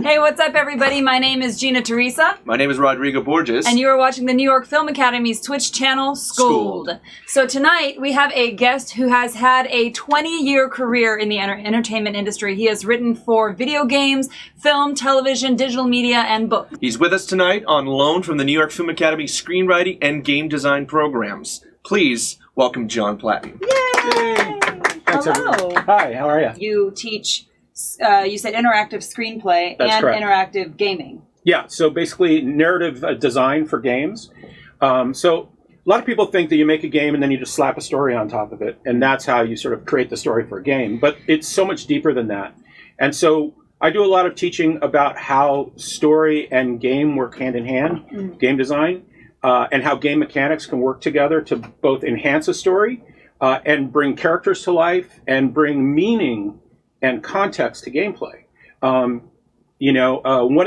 Hey, what's up, everybody? My name is Gina Theresa. My name is Rodrigo Borgess. And you are watching the New York Film Academy's Twitch channel, Schooled. So tonight, we have a guest who has had a 20-year career in the entertainment industry. He has written for video games, film, television, digital media, and books. He's with us tonight on loan from the New York Film Academy screenwriting and game design programs. Please welcome John Platten. Yay! Thanks, Hello. everyone. Hi, how are you? You teach, you said interactive screenplay That's and correct. interactive gaming. Yeah, so basically narrative design for games. So a lot of people think that you make a game and then you just slap a story on top of it, and that's how you sort of create the story for a game. But it's so much deeper than that. And so I do a lot of teaching about how story and game work hand in hand, game design, and how game mechanics can work together to both enhance a story and bring characters to life and bring meaning and context to gameplay. One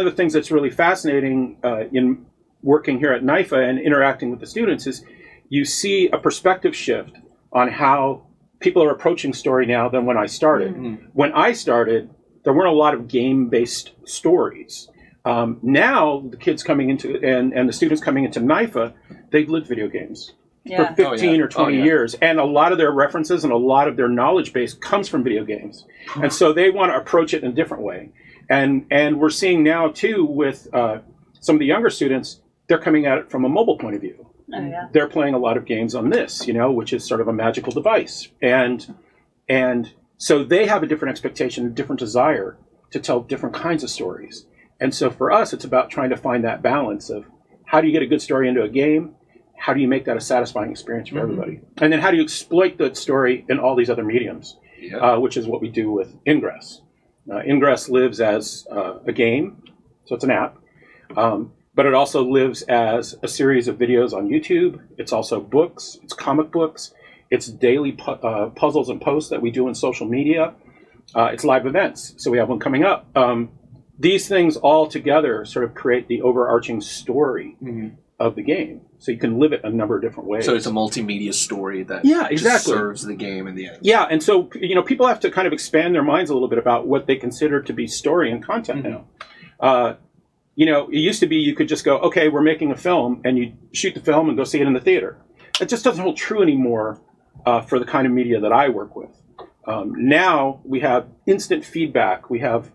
of the things that's really fascinating in working here at NYFA and interacting with the students is you see a perspective shift on how people are approaching story now than when I started. Mm-hmm. When I started, there weren't a lot of game-based stories. Now, the kids coming into, and the students coming into NYFA, they've lived video games for 15 or 20 years. And a lot of their references and a lot of their knowledge base comes from video games. And so they want to approach it in a different way. And we're seeing now, too, with some of the younger students, they're coming at it from a mobile point of view. Oh, yeah. They're playing a lot of games on this, which is sort of a magical device. And so they have a different expectation, a different desire to tell different kinds of stories. And so for us, it's about trying to find that balance of how do you get a good story into a game? How do you make that a satisfying experience for everybody? And then how do you exploit that story in all these other mediums, which is what we do with Ingress. Ingress lives as a game, so it's an app, but it also lives as a series of videos on YouTube. It's also books, it's comic books, it's daily puzzles and posts that we do in social media. It's live events, so we have one coming up. These things all together sort of create the overarching story of the game. So you can live it a number of different ways. So it's a multimedia story that just serves the game in the end. Yeah, and so people have to kind of expand their minds a little bit about what they consider to be story and content now. It used to be you could just go, okay, we're making a film, and you shoot the film and go see it in the theater. It just doesn't hold true anymore for the kind of media that I work with. Now we have instant feedback. We have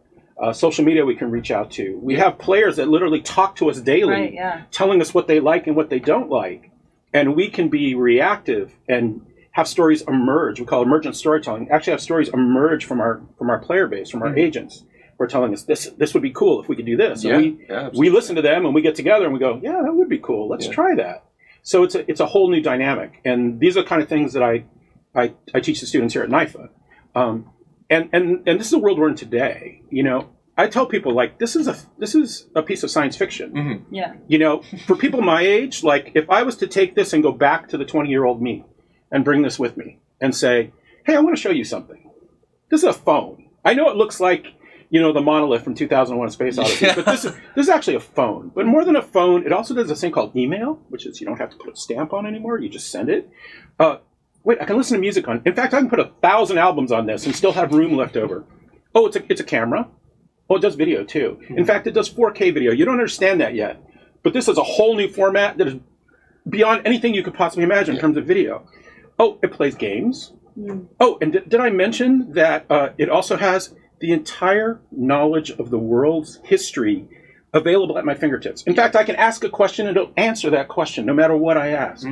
social media we can reach out to. We have players that literally talk to us daily, telling us what they like and what they don't like. And we can be reactive and have stories emerge. We call it emergent storytelling. Actually have stories emerge from our player base, from our agents. Who are telling us this would be cool if we could do this. And we listen to them and we get together and we go, yeah, that would be cool. Let's try that. So it's a whole new dynamic. And these are the kind of things that I teach the students here at NYFA. And this is the world we're in today. I tell people, like, this is a piece of science fiction. Mm-hmm. Yeah. For people my age, like, if I was to take this and go back to the 20-year-old me and bring this with me and say, hey, I want to show you something. This is a phone. I know it looks like, the monolith from 2001: A Space Odyssey, but this is actually a phone. But more than a phone, it also does this thing called email, which is you don't have to put a stamp on anymore. You just send it. Wait, I can listen to music on. In fact, I can put 1,000 albums on this and still have room left over. Oh, it's a camera. Oh, it does video too. In fact, it does 4K video. You don't understand that yet, but this is a whole new format that is beyond anything you could possibly imagine in terms of video. Oh, it plays games. Oh, and did I mention that it also has the entire knowledge of the world's history available at my fingertips? In fact, I can ask a question and it'll answer that question no matter what I ask.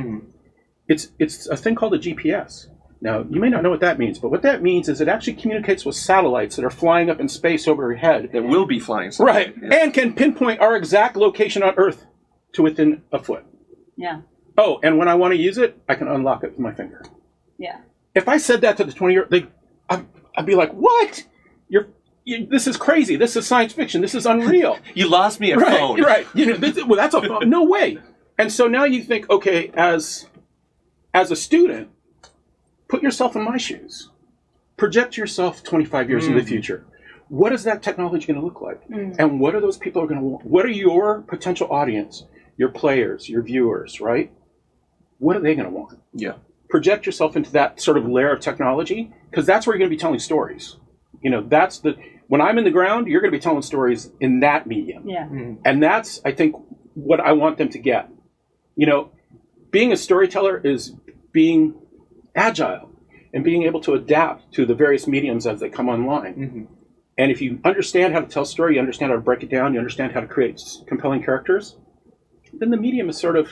It's a thing called a GPS. Now, you may not know what that means, but what that means is it actually communicates with satellites that are flying up in space over your head. That will be flying someday. Right, and can pinpoint our exact location on Earth to within a foot. Yeah. Oh, and when I want to use it, I can unlock it with my finger. Yeah. If I said that to the 20-year-old, I'd be like, what? This is crazy. This is science fiction. This is unreal. You lost me a phone. Right. That's a phone. No way. And so now you think, okay, as a student, put yourself in my shoes. Project yourself 25 years into the future. What is that technology going to look like? And what are those people going to want? What are your potential audience, your players, your viewers, right? What are they going to want? Yeah. Project yourself into that sort of layer of technology, because that's where you're going to be telling stories. when I'm in the ground, you're going to be telling stories in that medium. Yeah. Mm-hmm. And that's, I think, what I want them to get. You know, being a storyteller is being agile and being able to adapt to the various mediums as they come online. Mm-hmm. And if you understand how to tell a story, you understand how to break it down, you understand how to create compelling characters, then the medium is sort of,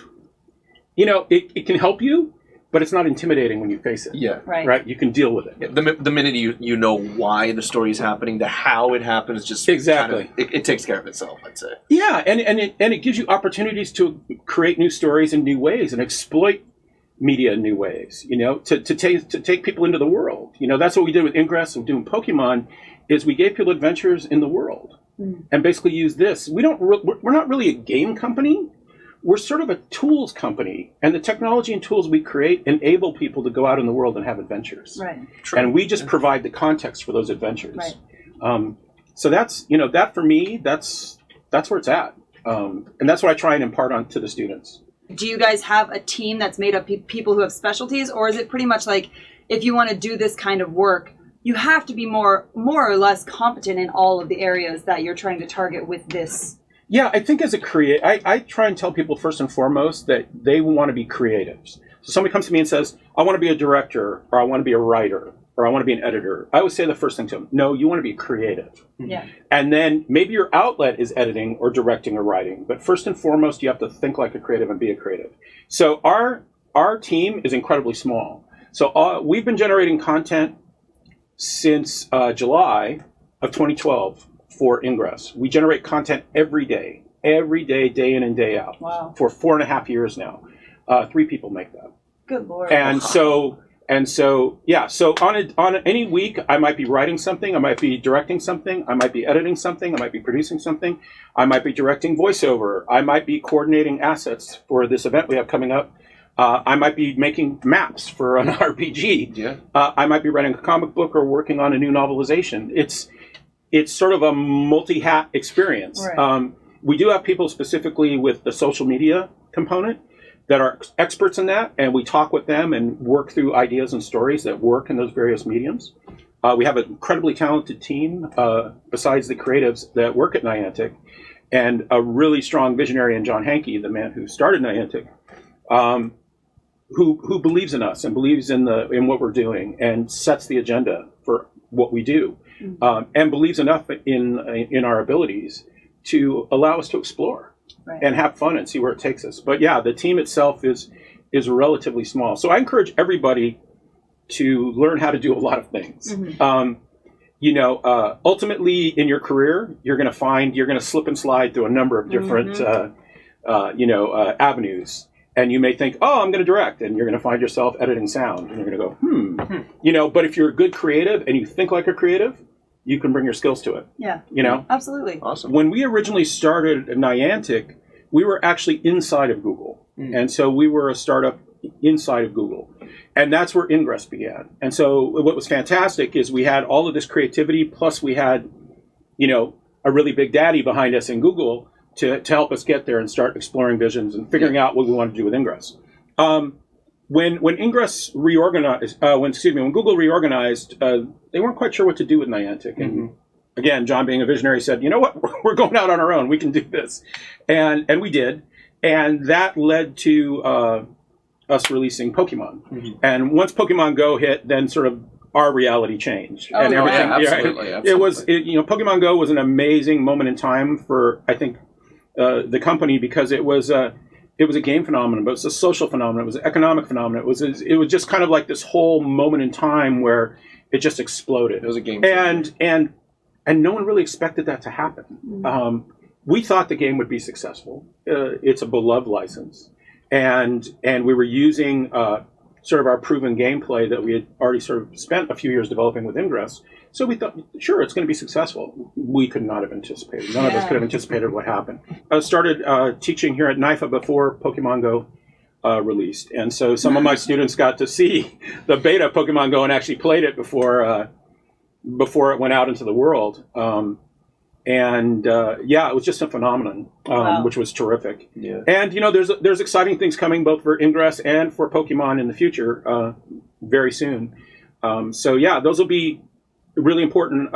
you know, it can help you, but it's not intimidating when you face it. Yeah. Right. You can deal with it. Yeah, the minute you know why the story is happening, the how it happens, just Exactly. kind of, it takes care of itself, I'd say. Yeah, and it gives you opportunities to create new stories in new ways and exploit media in new ways. You know, to take people into the world. You know, that's what we did with Ingress and doing Pokemon. Is we gave people adventures in the world, and basically use this. We're not really a game company. We're sort of a tools company, and the technology and tools we create enable people to go out in the world and have adventures. Right. True. And we just provide the context for those adventures. Right. So that's, you know, that for me, that's where it's at. And that's what I try and impart on to the students. Do you guys have a team that's made up people who have specialties, or is it pretty much like if you want to do this kind of work, you have to be more or less competent in all of the areas that you're trying to target with this? Yeah, I think as a I try and tell people first and foremost that they want to be creatives. So somebody comes to me and says, I want to be a director, or I want to be a writer, or I want to be an editor. I would say the first thing to them, no, you want to be creative. Yeah. And then maybe your outlet is editing or directing or writing. But first and foremost, you have to think like a creative and be a creative. So our team is incredibly small. So we've been generating content since July of 2012 for Ingress. We generate content every day, day in and day out. Wow. For 4.5 years now. 3 people make that. Good Lord. And so yeah. So on any week, I might be writing something, I might be directing something, I might be editing something, I might be producing something, I might be directing voiceover, I might be coordinating assets for this event we have coming up. I might be making maps for an RPG. Yeah. I might be writing a comic book or working on a new novelization. It's sort of a multi-hat experience. Right. We do have people specifically with the social media component that are experts in that, and we talk with them and work through ideas and stories that work in those various mediums. We have an incredibly talented team, besides the creatives that work at Niantic, and a really strong visionary in John Hankey, the man who started Niantic, who believes in us and believes in what we're doing and sets the agenda for what we do, and believes enough in our abilities to allow us to explore. Right. And have fun and see where it takes us. But yeah, the team itself is relatively small. So I encourage everybody to learn how to do a lot of things. Mm-hmm. Ultimately in your career, you're going to slip and slide through a number of different, avenues. And you may think, oh, I'm going to direct, and you're going to find yourself editing sound, and you're going to go, But if you're a good creative and you think like a creative, you can bring your skills to it. Yeah. Absolutely. Awesome. When we originally started Niantic, we were actually inside of Google. And so we were a startup inside of Google. And that's where Ingress began. And so what was fantastic is we had all of this creativity, plus we had, a really big daddy behind us in Google to help us get there and start exploring visions and figuring out what we wanted to do with Ingress. When Ingress reorganized, when Google reorganized, they weren't quite sure what to do with Niantic. And again, John, being a visionary, said, you know what, we're going out on our own. We can do this. And we did. And that led to us releasing Pokemon. Mm-hmm. And once Pokemon Go hit, then sort of our reality changed. And everything. Yeah, absolutely. It was, Pokemon Go was an amazing moment in time for, I think, the company, because it was a game phenomenon, but it was a social phenomenon. It was an economic phenomenon. It was just kind of like this whole moment in time where it just exploded. It was a game changer. And no one really expected that to happen. Mm-hmm. We thought the game would be successful. It's a beloved license, and we were using sort of our proven gameplay that we had already sort of spent a few years developing with Ingress. So we thought, sure, it's going to be successful. We could not have anticipated. None of us could have anticipated what happened. I started teaching here at NYFA before Pokemon Go released. And so some of my students got to see the beta of Pokemon Go and actually played it before it went out into the world. It was just a phenomenon, which was terrific. Yeah. And, there's exciting things coming both for Ingress and for Pokemon in the future very soon. Those will be really important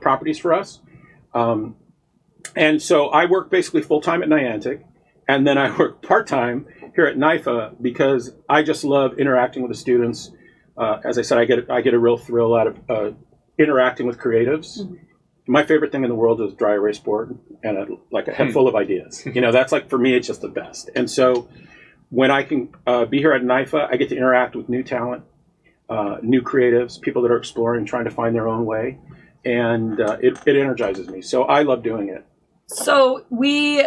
properties for us. And so I work basically full-time at Niantic, and then I work part-time here at NYFA because I just love interacting with the students. As I said, I get a real thrill out of interacting with creatives. Mm-hmm. My favorite thing in the world is dry erase board and a head full of ideas. That's for me, it's just the best. And so when I can be here at NYFA, I get to interact with new talent, new creatives, people that are exploring, trying to find their own way. And it energizes me. So I love doing it. So we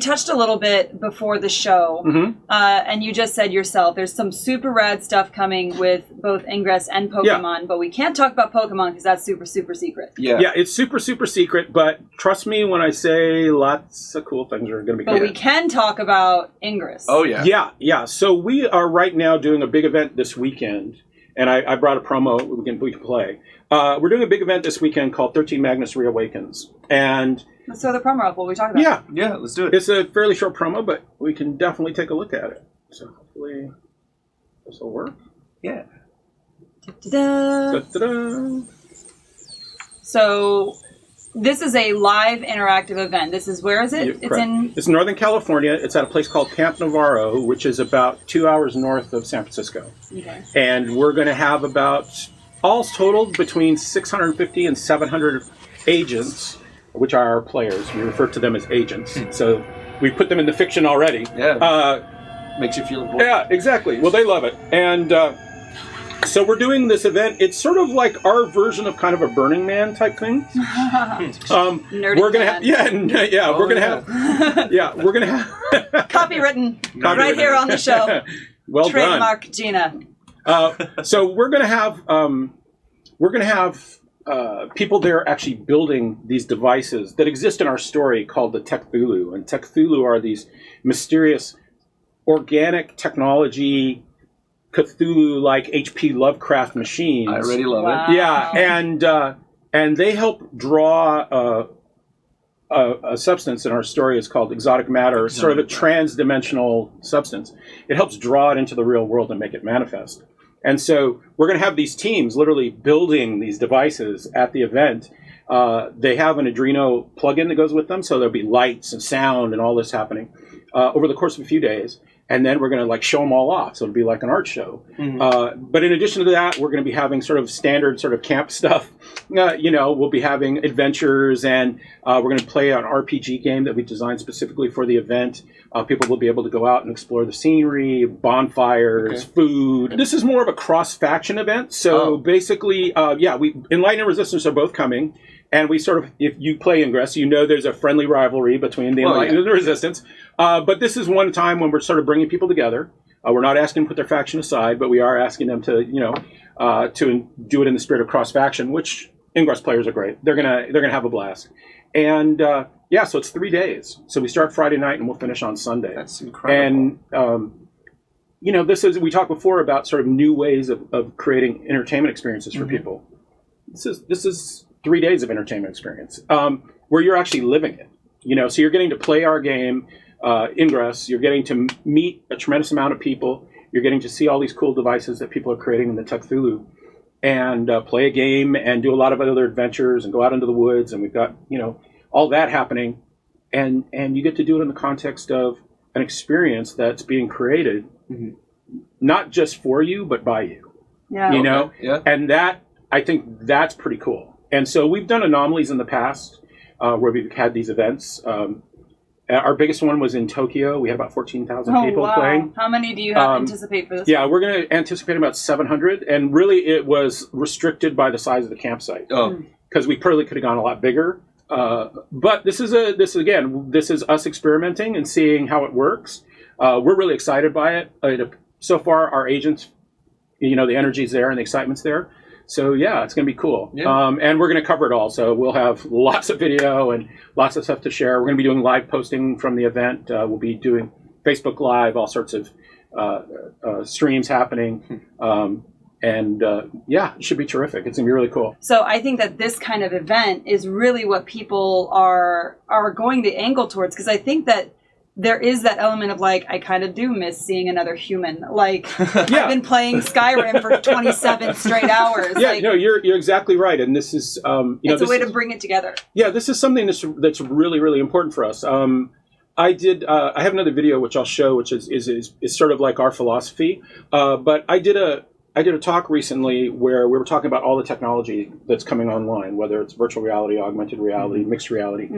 touched a little bit before the show, and you just said yourself, there's some super rad stuff coming with both Ingress and Pokemon, but we can't talk about Pokemon because that's super, super secret. Yeah, it's super, super secret, but trust me when I say lots of cool things are going to be coming. But we can talk about Ingress. Oh, yeah. Yeah. So we are right now doing a big event this weekend, and I brought a promo we can play. We're doing a big event this weekend called 13 Magnus Reawakens, and let's throw the promo up. What are we talking about? Yeah, let's do it. It's a fairly short promo, but we can definitely take a look at it. So hopefully this will work. Yeah. Da-da-da. Da-da-da. So this is a live interactive event. This is, where is it? It's Northern California. It's at a place called Camp Navarro, which is about 2 hours north of San Francisco. Okay. And we're going to have about, all totaled, between 650 and 700 agents, which are our players. We refer to them as agents. So we put them in the fiction already. Yeah. Makes you feel important. Yeah, exactly. Well, they love it. And so we're doing this event. It's sort of like our version of kind of a Burning Man type thing. We're gonna have, we're gonna have copywritten here on the show. Well Trademark done. Gina. So we're gonna have people there actually building these devices that exist in our story called the Cthulhu. And Cthulhu are these mysterious organic technology, Cthulhu-like H.P. Lovecraft machines. I already love Wow. it. Yeah, and they help draw a substance in our story. It's called exotic matter, sort of a trans-dimensional substance. It helps draw it into the real world and make it manifest. And so we're going to have these teams literally building these devices at the event. They have an Adreno plugin that goes with them, so there'll be lights and sound and all this happening over the course of a few days. And then we're going to show them all off, so it'll be like an art show. Mm-hmm. But in addition to that, we're going to be having sort of standard sort of camp stuff. We'll be having adventures, and we're going to play an RPG game that we designed specifically for the event. People will be able to go out and explore the scenery, bonfires, food. This is more of a cross-faction event. So basically, Enlightened and Resistance are both coming. And we sort of, if you play Ingress, there's a friendly rivalry between the Enlightened and the Resistance. But this is one time when we're sort of bringing people together. We're not asking them to put their faction aside, but we are asking them to, to do it in the spirit of cross-faction, which Ingress players are great. They're gonna have a blast. And so it's 3 days. So we start Friday night and we'll finish on Sunday. That's incredible. And we talked before about sort of new ways of creating entertainment experiences for people. This is 3 days of entertainment experience where you're actually living it. So you're getting to play our game, Ingress. You're getting to meet a tremendous amount of people. You're getting to see all these cool devices that people are creating in the Cthulhu, and play a game and do a lot of other adventures and go out into the woods. And we've got all that happening, and you get to do it in the context of an experience that's being created, not just for you but by you. Yeah. And that, I think that's pretty cool. And so we've done anomalies in the past where we've had these events. Our biggest one was in Tokyo. We had about 14,000 people playing. How many do you anticipate for this? Yeah, we're going to anticipate about 700. And really it was restricted by the size of the campsite. Because we probably could have gone a lot bigger. But this is us experimenting and seeing how it works. We're really excited by it. So far, our agents, the energy's there and the excitement's there. So yeah, it's going to be cool. Yeah. And we're going to cover it all. So we'll have lots of video and lots of stuff to share. We're going to be doing live posting from the event. We'll be doing Facebook Live, all sorts of streams happening. It should be terrific. It's going to be really cool. So I think that this kind of event is really what people are going to angle towards, because I think that there is that element of like, I kind of do miss seeing another human. Like, Yeah. I've been playing Skyrim for 27 straight hours. Yeah, like, no, you're exactly right, and this is it's a way to bring it together. Yeah, this is something that's really, really important for us. I have another video which I'll show, which is sort of like our philosophy. But I did a talk recently where we were talking about all the technology that's coming online, whether it's virtual reality, augmented reality, mixed reality.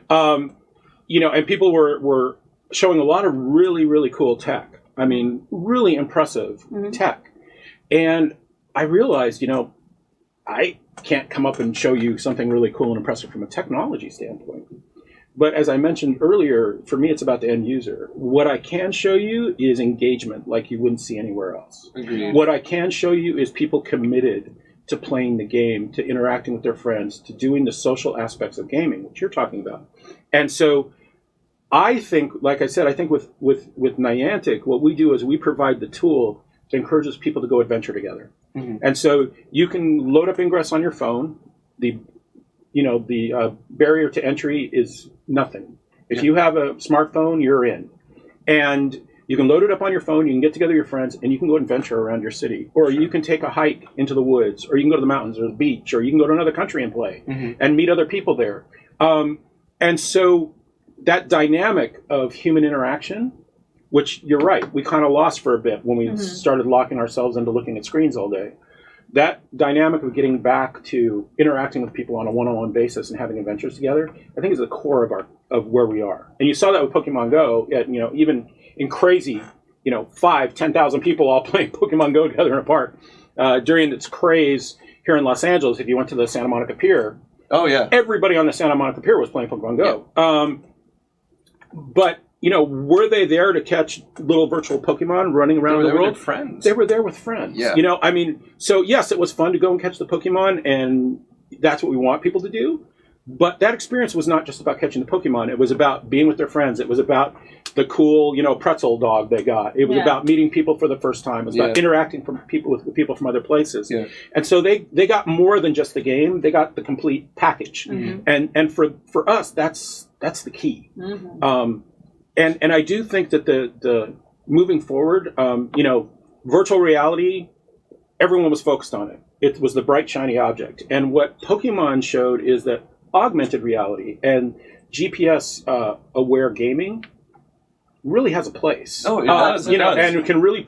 And people were showing a lot of really, really cool tech. I mean, really impressive tech. And I realized, I can't come up and show you something really cool and impressive from a technology standpoint. But as I mentioned earlier, for me, it's about the end user. What I can show you is engagement like you wouldn't see anywhere else. Agreed. What I can show you is people committed to playing the game, to interacting with their friends, to doing the social aspects of gaming, which you're talking about. And so I think, like I said, I think with Niantic, what we do is we provide the tool that encourages people to go adventure together. And so you can load up Ingress on your phone. The barrier to entry is nothing. If you have a smartphone, you're in. And you can load it up on your phone, you can get together your friends, and you can go adventure around your city. Or you can take a hike into the woods, or you can go to the mountains or the beach, or you can go to another country and play and meet other people there. And so that dynamic of human interaction, which you're right, we kind of lost for a bit when we started locking ourselves into looking at screens all day. That dynamic of getting back to interacting with people on a one-on-one basis and having adventures together, I think is the core of where we are. And you saw that with Pokemon Go, even in crazy, 5,000, 10,000 people all playing Pokemon Go together in a park. During its craze here in Los Angeles, if you went to the Santa Monica Pier, everybody on the Santa Monica Pier was playing Pokemon Go. Yeah. But were they there to catch little virtual Pokemon running around the world? Friends. They were there with friends. Yeah. So yes, it was fun to go and catch the Pokemon, and that's what we want people to do. But that experience was not just about catching the Pokemon. It was about being with their friends. It was about the cool, pretzel dog they got. It was about meeting people for the first time. It was about interacting with people from other places. Yeah. And so they got more than just the game. They got the complete package. And for us, that's the key. And I do think that the moving forward, virtual reality, everyone was focused on it. It was the bright, shiny object. And what Pokemon showed is that augmented reality and GPS-aware gaming really has a place. Oh, it does. It does. And it can really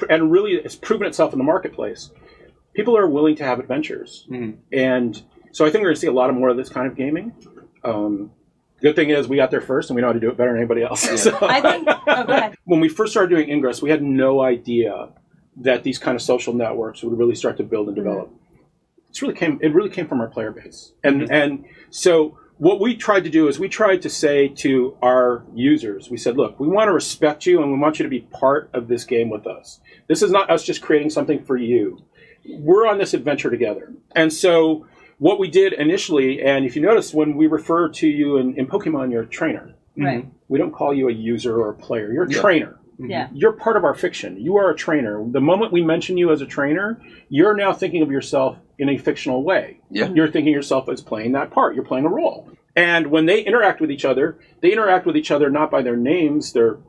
it's proven itself in the marketplace. People are willing to have adventures, and so I think we're going to see a lot more of this kind of gaming. Good thing is we got there first, and we know how to do it better than anybody else. Yeah. So, I think. Oh, go ahead. When we first started doing Ingress, we had no idea that these kind of social networks would really start to build and develop. It really came from our player base, and so what we tried to do is we tried to say to our users, we said, look, we want to respect you, and we want you to be part of this game with us. This is not us just creating something for you. We're on this adventure together, and so what we did initially, and if you notice, when we refer to you in Pokemon, you're a trainer. Right. We don't call you a user or a player. You're a trainer. Yeah. You're part of our fiction. You are a trainer. The moment we mention you as a trainer, you're now thinking of yourself in a fictional way. Yeah. You're thinking of yourself as playing that part. You're playing a role. And when they interact with each other not by their names, their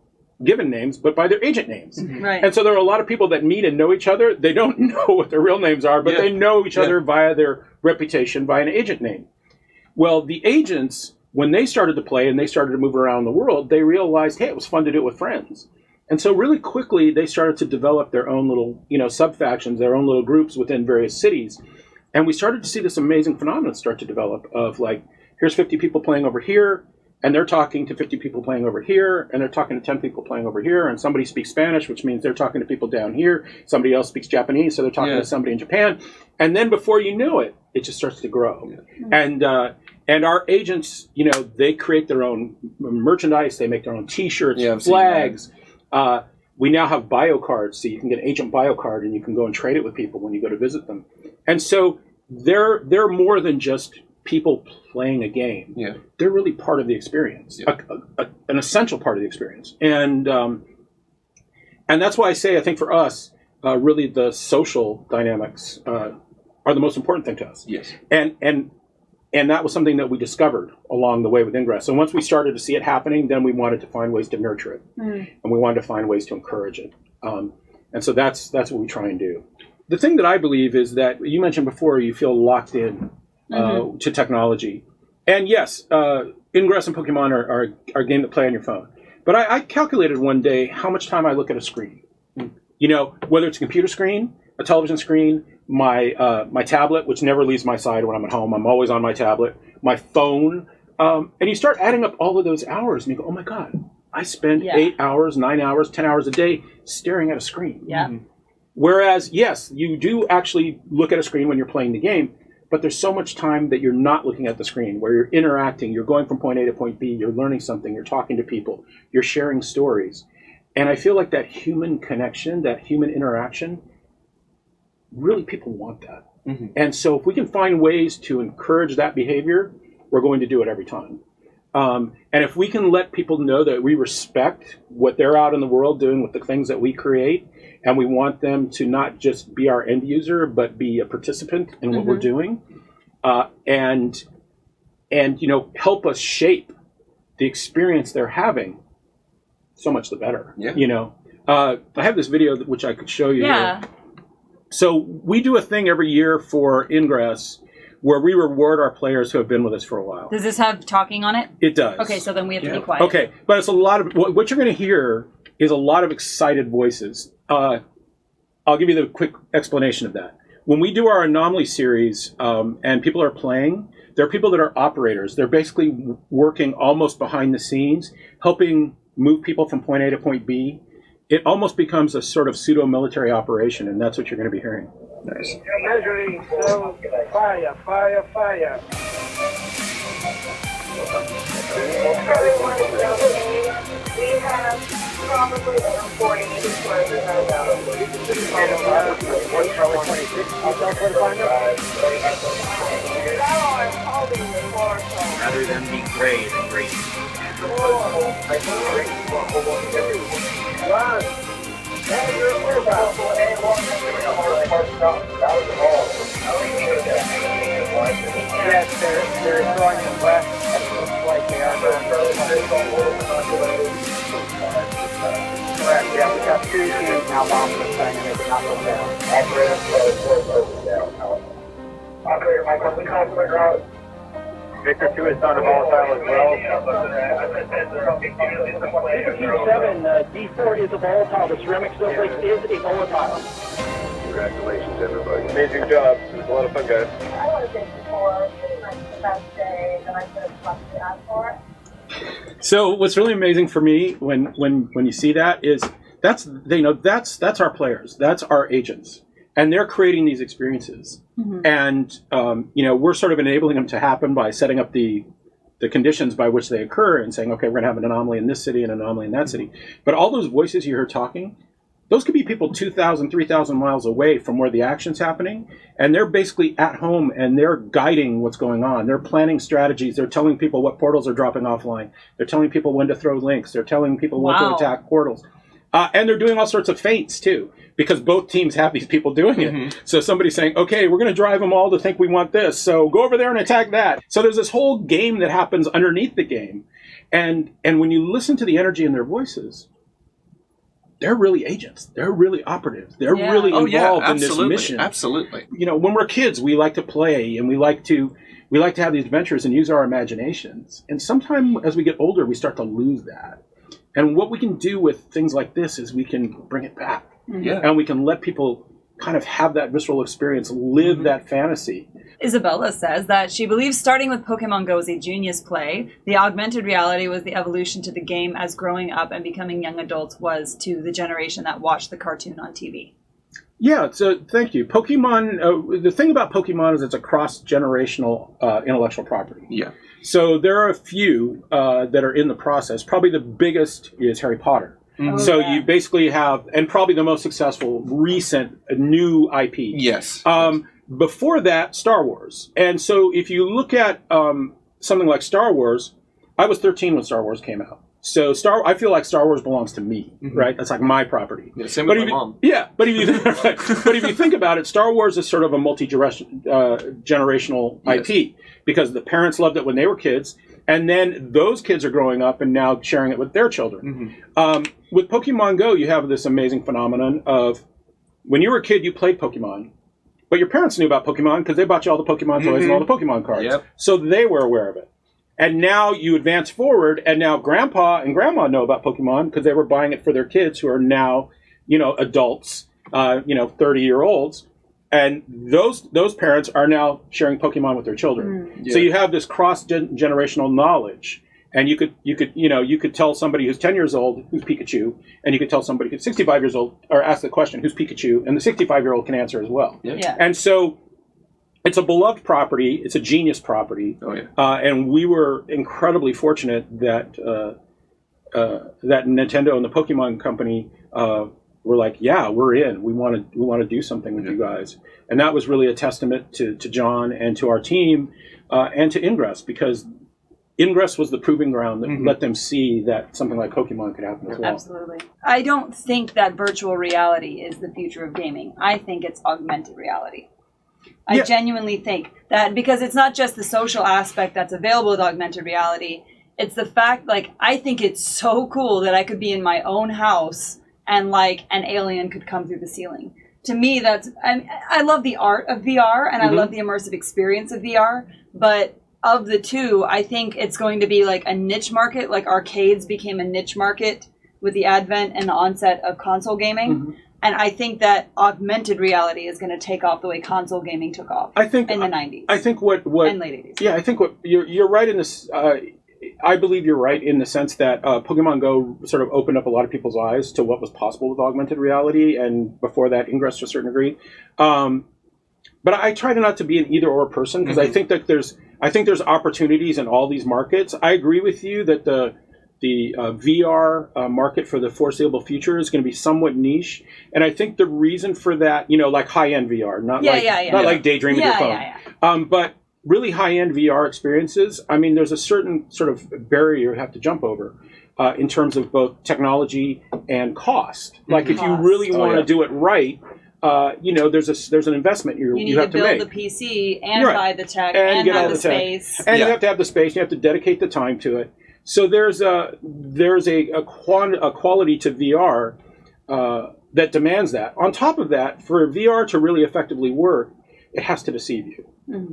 given names, but by their agent names. Right. And so there are a lot of people that meet and know each other. They don't know what their real names are, but they know each other via their reputation, by an agent name. Well, the agents, when they started to play and they started to move around the world, they realized, hey, it was fun to do it with friends. And so really quickly, they started to develop their own little, sub-factions, their own little groups within various cities. And we started to see this amazing phenomenon start to develop of here's 50 people playing over here, and they're talking to 50 people playing over here, and they're talking to 10 people playing over here, and somebody speaks Spanish, which means they're talking to people down here. Somebody else speaks Japanese, so they're talking to somebody in Japan. And then before you know it, it just starts to grow. Yeah. And our agents, they create their own merchandise. They make their own T-shirts, flags. We now have bio cards, so you can get an agent bio card, and you can go and trade it with people when you go to visit them. And so they're more than just people playing a game. Yeah. They're really part of the experience, an essential part of the experience. And that's why I say, I think for us, really the social dynamics are the most important thing to us. Yes. And And that was something that we discovered along the way with Ingress. And once we started to see it happening, then we wanted to find ways to nurture it. And we wanted to find ways to encourage it. And so that's what we try and do. The thing that I believe is that you mentioned before, you feel locked in to technology. And yes, Ingress and Pokemon are a game to play on your phone. But I calculated one day how much time I look at a screen. You know, whether it's a computer screen, a television screen, my tablet, which never leaves my side when I'm at home. I'm always on my tablet. My phone. And you start adding up all of those hours, and you go, oh my God, I spend 8 hours, 9 hours, 10 hours a day staring at a screen. Yeah. Whereas, yes, you do actually look at a screen when you're playing the game, but there's so much time that you're not looking at the screen, where you're interacting, you're going from point A to point B, you're learning something, you're talking to people, you're sharing stories. And I feel like that human connection, that human interaction, really people want that. And so if we can find ways to encourage that behavior, we're going to do it every time. And if we can let people know that we respect what they're out in the world doing with the things that we create, and we want them to not just be our end user, but be a participant in what we're doing, and you know, help us shape the experience they're having, so much the better. Yeah. You know, I have this video which I could show you. Yeah. Here. So we do a thing every year for Ingress where we reward our players who have been with us for a while. Does this have talking on it? It does. Okay, so then we have to be quiet. Okay, but it's a lot of what you're going to hear is a lot of excited voices. I'll give you the quick explanation of that. When we do our Anomaly series and people are playing, there are people that are operators. They're basically working almost behind the scenes, helping move people from point A to point B. It almost becomes a sort of pseudo-military operation, and that's what you're going to be hearing. Nice. Measuring, so fire, fire, fire. We have probably over 40 Rather than be gray than great. Yes, they're going in west. It looks like they are correct. Yeah, we got 2 teams now bound this thing, and it's not going down. Operator, Michael, we call for route. Victor 2 is on a volatile as well. Victor 7, D4 is a volatile. The ceramic snowflake is a volatile. Congratulations, everybody. Amazing job. It was a lot of fun, guys. I want to say before, pretty much the best day that I could have possibly asked for. So what's really amazing for me when you see that is that's our players, that's our agents, and they're creating these experiences, and we're sort of enabling them to happen by setting up the conditions by which they occur and saying, okay, we're going to have an anomaly in this city and an anomaly in that city. But all those voices you heard talking, those could be people 2,000, 3,000 miles away from where the action's happening, and they're basically at home and they're guiding what's going on. They're planning strategies. They're telling people what portals are dropping offline. They're telling people when to throw links. They're telling people when to attack portals. And they're doing all sorts of feints, too, because both teams have these people doing it. So somebody's saying, okay, we're going to drive them all to think we want this, so go over there and attack that. So there's this whole game that happens underneath the game. And when you listen to the energy in their voices, they're really agents. They're really operatives. They're really involved in this mission. Absolutely. You know, when we're kids, we like to play and we like to have these adventures and use our imaginations. And sometimes as we get older, we start to lose that. And what we can do with things like this is we can bring it back. Yeah. And we can let people kind of have that visceral experience, live that fantasy. Isabella says that she believes starting with Pokemon Go is a genius play. The augmented reality was the evolution to the game as growing up and becoming young adults was to the generation that watched the cartoon on TV. Yeah, so thank you. Pokemon, the thing about Pokemon is it's a cross-generational intellectual property. Yeah. So there are a few that are in the process. Probably the biggest is Harry Potter. So you basically have, and probably the most successful recent new IP. Yes. Before that, Star Wars. And so if you look at something like Star Wars, I was 13 when Star Wars came out. So I feel like Star Wars belongs to me, right? That's like my property. Yeah, same with my mom. Yeah, but if you think about it, Star Wars is sort of a multi-generational IP because the parents loved it when they were kids, and then those kids are growing up and now sharing it with their children. With Pokemon Go, you have this amazing phenomenon of when you were a kid, you played Pokemon, but your parents knew about Pokemon because they bought you all the Pokemon toys and all the Pokemon cards. Yep. So they were aware of it. And now you advance forward, and now Grandpa and Grandma know about Pokemon because they were buying it for their kids who are now, adults, 30-year-olds. And those parents are now sharing Pokemon with their children. So you have this cross-generational knowledge. And you could tell somebody who's 10 years old who's Pikachu, and you could tell somebody who's 65 years old, or ask the question, who's Pikachu, and the 65-year-old can answer as well. Yeah. And so it's a beloved property. It's a genius property. Oh, yeah. And we were incredibly fortunate that that Nintendo and the Pokemon Company were like, yeah, we're in. We want to do something with you guys. And that was really a testament to John and to our team and to Ingress, because Ingress was the proving ground that let them see that something like Pokemon could happen as well. Absolutely. I don't think that virtual reality is the future of gaming. I think it's augmented reality. I genuinely think that, because it's not just the social aspect that's available with augmented reality. It's the fact, I think it's so cool that I could be in my own house and, an alien could come through the ceiling. To me, I love the art of VR, and I love the immersive experience of VR, but of the two, I think it's going to be a niche market, like arcades became a niche market with the advent and the onset of console gaming. And I think that augmented reality is going to take off the way console gaming took off in the 90s. I think what and late 80s. Yeah, I think you're right in this. I believe you're right in the sense that Pokemon Go sort of opened up a lot of people's eyes to what was possible with augmented reality, and before that, Ingress to a certain degree. But I try not to be an either-or person, because I think that there's opportunities in all these markets. I agree with you that the VR market for the foreseeable future is going to be somewhat niche, and I think the reason for that, like high-end VR, not like daydreaming your phone, but really high-end VR experiences. I mean, there's a certain sort of barrier you have to jump over in terms of both technology and cost. Like if you really want to do it right, there's an investment you have to make. You need to build the PC and buy the tech and have the space. And you have to have the space. You have to dedicate the time to it. So there's a quality to VR that demands that. On top of that, for VR to really effectively work, it has to deceive you.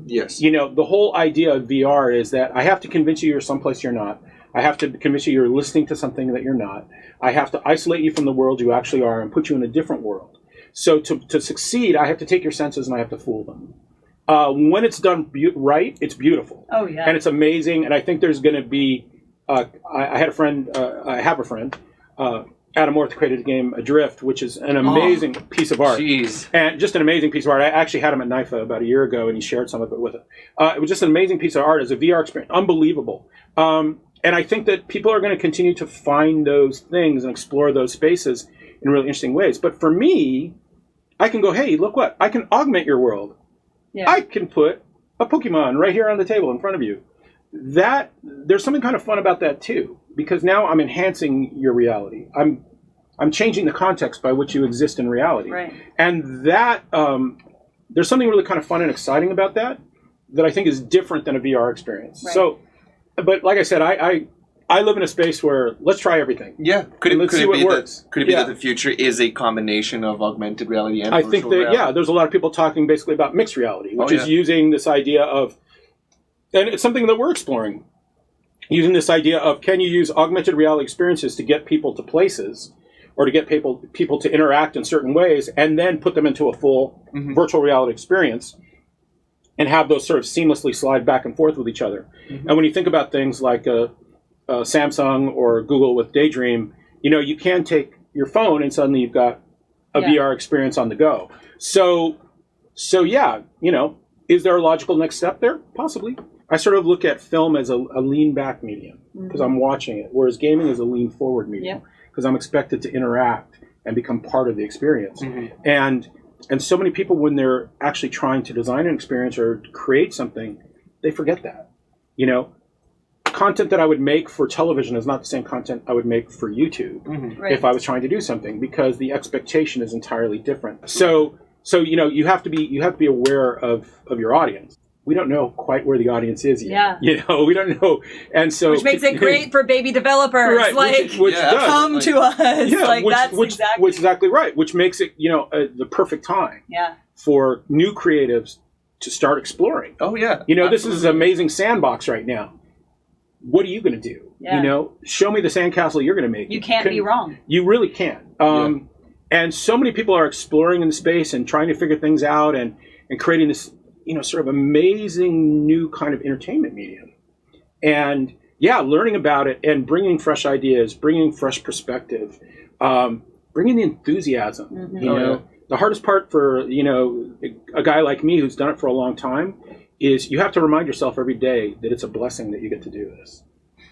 Yes. The whole idea of VR is that I have to convince you you're someplace you're not. I have to convince you you're listening to something that you're not. I have to isolate you from the world you actually are and put you in a different world. So to succeed, I have to take your senses and I have to fool them. When it's done right, it's beautiful. Oh, yeah. And it's amazing. And I think there's going to be... I have a friend, Adam Orth, created a game, Adrift, which is an amazing piece of art. Jeez. And just an amazing piece of art. I actually had him at NYFA about a year ago, and he shared some of it with it. It was just an amazing piece of art as a VR experience. Unbelievable. And I think that people are going to continue to find those things and explore those spaces in really interesting ways. But for me, I can go, hey, look what? I can augment your world. Yeah. I can put a Pokemon right here on the table in front of you. There's something kind of fun about that too, because now I'm enhancing your reality. I'm changing the context by which you exist in reality. Right. And that there's something really kind of fun and exciting about that I think is different than a VR experience. Right. So, but like I said, I live in a space where let's try everything. Yeah. Could it be that the future is a combination of augmented reality and virtual reality? I think that, there's a lot of people talking basically about mixed reality, which is using this idea of, and it's something that we're exploring, using this idea of, can you use augmented reality experiences to get people to places or to get people to interact in certain ways and then put them into a full virtual reality experience and have those sort of seamlessly slide back and forth with each other. And when you think about things like Samsung or Google with Daydream, you can take your phone and suddenly you've got a VR experience on the go. So yeah, is there a logical next step there? Possibly. I sort of look at film as a lean-back medium because I'm watching it, whereas gaming is a lean-forward medium because I'm expected to interact and become part of the experience. And so many people, when they're actually trying to design an experience or create something, they forget that. content that I would make for television is not the same content I would make for YouTube Right. if I was trying to do something, because the expectation is entirely different. So you have to be aware of your audience. We don't know quite where the audience is yet. Yeah. We don't know, and so Which makes it great for baby developers. Right, Like, which does. come to us. Yeah, like, that's which exactly right. Which makes it the perfect time for new creatives to start exploring. Oh yeah. This is an amazing sandbox right now. What are you going to do? Yeah. Show me the sandcastle you're going to make. You can't be wrong. You really can't. And so many people are exploring in the space and trying to figure things out and creating this, sort of amazing new kind of entertainment medium. And learning about it and bringing fresh ideas, bringing fresh perspective, bringing the enthusiasm. Mm-hmm. The hardest part for, a guy like me who's done it for a long time is you have to remind yourself every day that it's a blessing that you get to do this,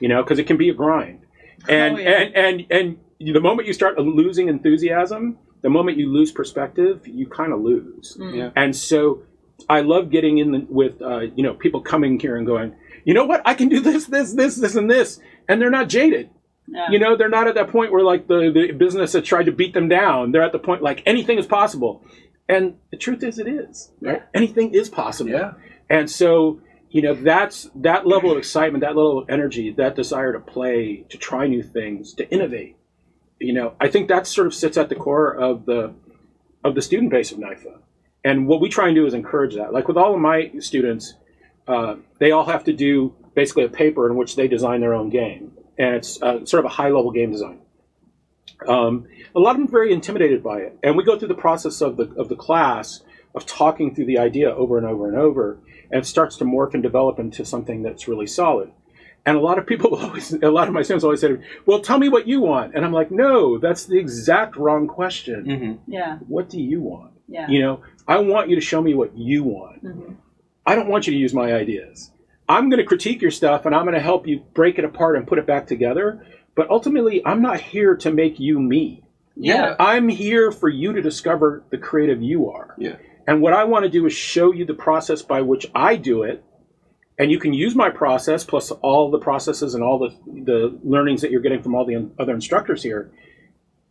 because it can be a grind. And, and the moment you start losing enthusiasm, the moment you lose perspective, you kind of lose. Yeah. And so I love getting in with, people coming here and going, you know what, I can do this, and this. And they're not jaded. Yeah. They're not at that point where like the business that tried to beat them down. They're at the point like anything is possible. And the truth is, it is. Right? Anything is possible. Yeah. And so, that's that level of excitement, that level of energy, that desire to play, to try new things, to innovate. I think that sort of sits at the core of the student base of NYFA. And what we try and do is encourage that. Like with all of my students, they all have to do basically a paper in which they design their own game. And it's sort of a high-level game design. A lot of them are very intimidated by it. And we go through the process of the class of talking through the idea over and over and over. And it starts to morph and develop into something that's really solid. And a lot of my students always say to me, well, tell me what you want. And I'm like, no, that's the exact wrong question. Mm-hmm. Yeah. What do you want? Yeah. I want you to show me what you want. Mm-hmm. I don't want you to use my ideas. I'm going to critique your stuff and I'm going to help you break it apart and put it back together. But ultimately, I'm not here to make you me. Yeah. I'm here for you to discover the creative you are. Yeah. And what I want to do is show you the process by which I do it. And you can use my process plus all the processes and all the learnings that you're getting from all the other instructors here.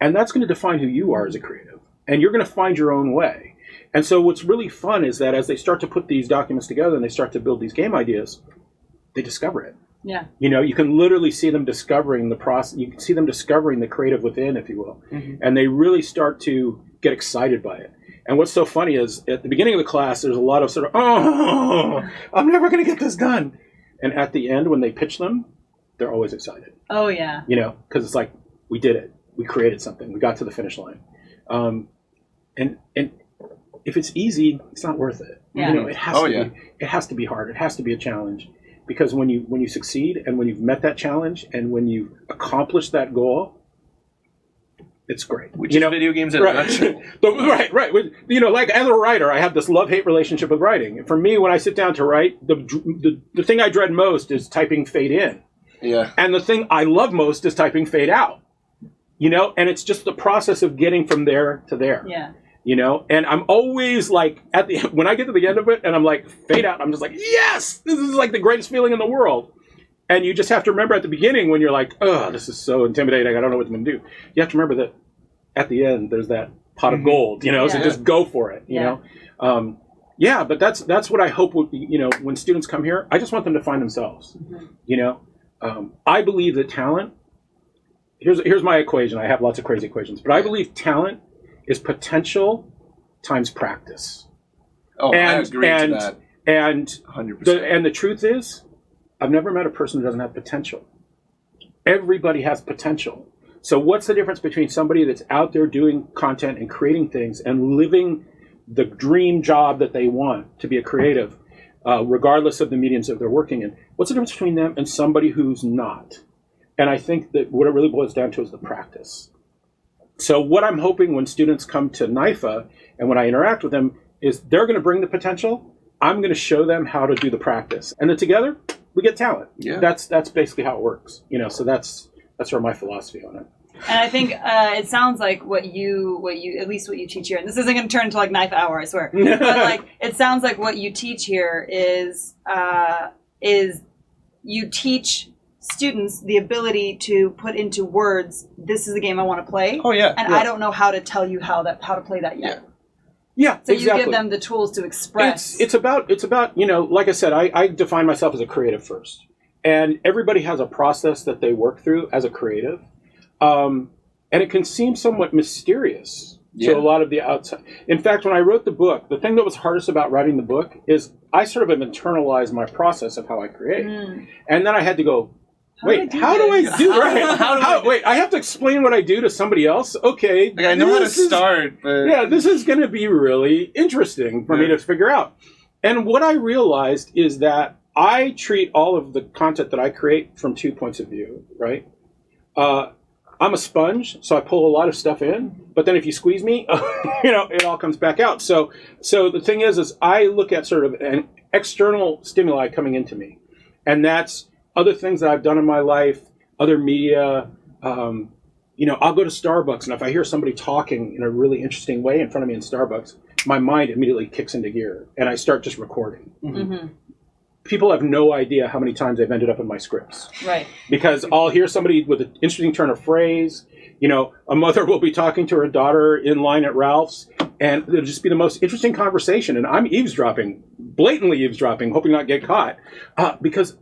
And that's going to define who you are as a creative. And you're going to find your own way. And so what's really fun is that as they start to put these documents together and they start to build these game ideas, they discover it. Yeah. You can literally see them discovering the process. You can see them discovering the creative within, if you will. Mm-hmm. And they really start to get excited by it. And what's so funny is at the beginning of the class, there's a lot of sort of, I'm never going to get this done. And at the end, when they pitch them, they're always excited. Oh, yeah. Because it's like, we did it. We created something. We got to the finish line. And if it's easy, it's not worth it. Yeah. It has to be hard. It has to be a challenge. Because when you succeed and when you've met that challenge and when you've accomplished that goal, it's great. Which is video games in a nutshell. Right. Like as a writer, I have this love-hate relationship with writing. For me, when I sit down to write, the thing I dread most is typing fade in. Yeah. And the thing I love most is typing fade out. And it's just the process of getting from there to there. Yeah. And I'm always like when I get to the end of it and I'm like fade out, I'm just like, yes, this is like the greatest feeling in the world. And you just have to remember at the beginning when you're like, oh, this is so intimidating, I don't know what I'm going to do. You have to remember that at the end there's that pot of gold, so just go for it, you know. But that's what I hope would, when students come here, I just want them to find themselves. I believe that talent, here's my equation. I have lots of crazy equations, but I believe talent is potential times practice. Oh, I agree to that. And 100%. And the truth is, I've never met a person who doesn't have potential. Everybody has potential. So what's the difference between somebody that's out there doing content and creating things and living the dream job that they want to be a creative, regardless of the mediums that they're working in? What's the difference between them and somebody who's not? And I think that what it really boils down to is the practice. So what I'm hoping when students come to NYFA and when I interact with them is they're going to bring the potential. I'm going to show them how to do the practice. And then together, we get talent. Yeah. That's basically how it works. So that's sort of my philosophy on it. And I think it sounds like what you at least what you teach here, and this isn't going to turn into like knife hour, I swear. But like it sounds like what you teach here is you teach students the ability to put into words, this is the game I want to play. Oh yeah. And I don't know how to tell you how to play that yet. Yeah, So exactly. you give them the tools to express. It's about like I said, I define myself as a creative first, and everybody has a process that they work through as a creative, and it can seem somewhat mysterious to a lot of the outside. In fact, when I wrote the book, the thing that was hardest about writing the book is I sort of have internalized my process of how I create, and then I had to go. Wait, how do I do that? Wait, I have to explain what I do to somebody else? Okay. Like, I know how to start, but... Yeah, this is going to be really interesting for me to figure out. And what I realized is that I treat all of the content that I create from 2 points of view, right? I'm a sponge, so I pull a lot of stuff in, but then if you squeeze me, it all comes back out. So the thing is I look at sort of an external stimuli coming into me, and that's other things that I've done in my life, other media. I'll go to Starbucks, and if I hear somebody talking in a really interesting way in front of me in Starbucks, my mind immediately kicks into gear, and I start just recording. Mm-hmm. People have no idea how many times they've ended up in my scripts. Right. Because I'll hear somebody with an interesting turn of phrase. A mother will be talking to her daughter in line at Ralph's, and it'll just be the most interesting conversation, and I'm eavesdropping, blatantly eavesdropping, hoping not get caught, because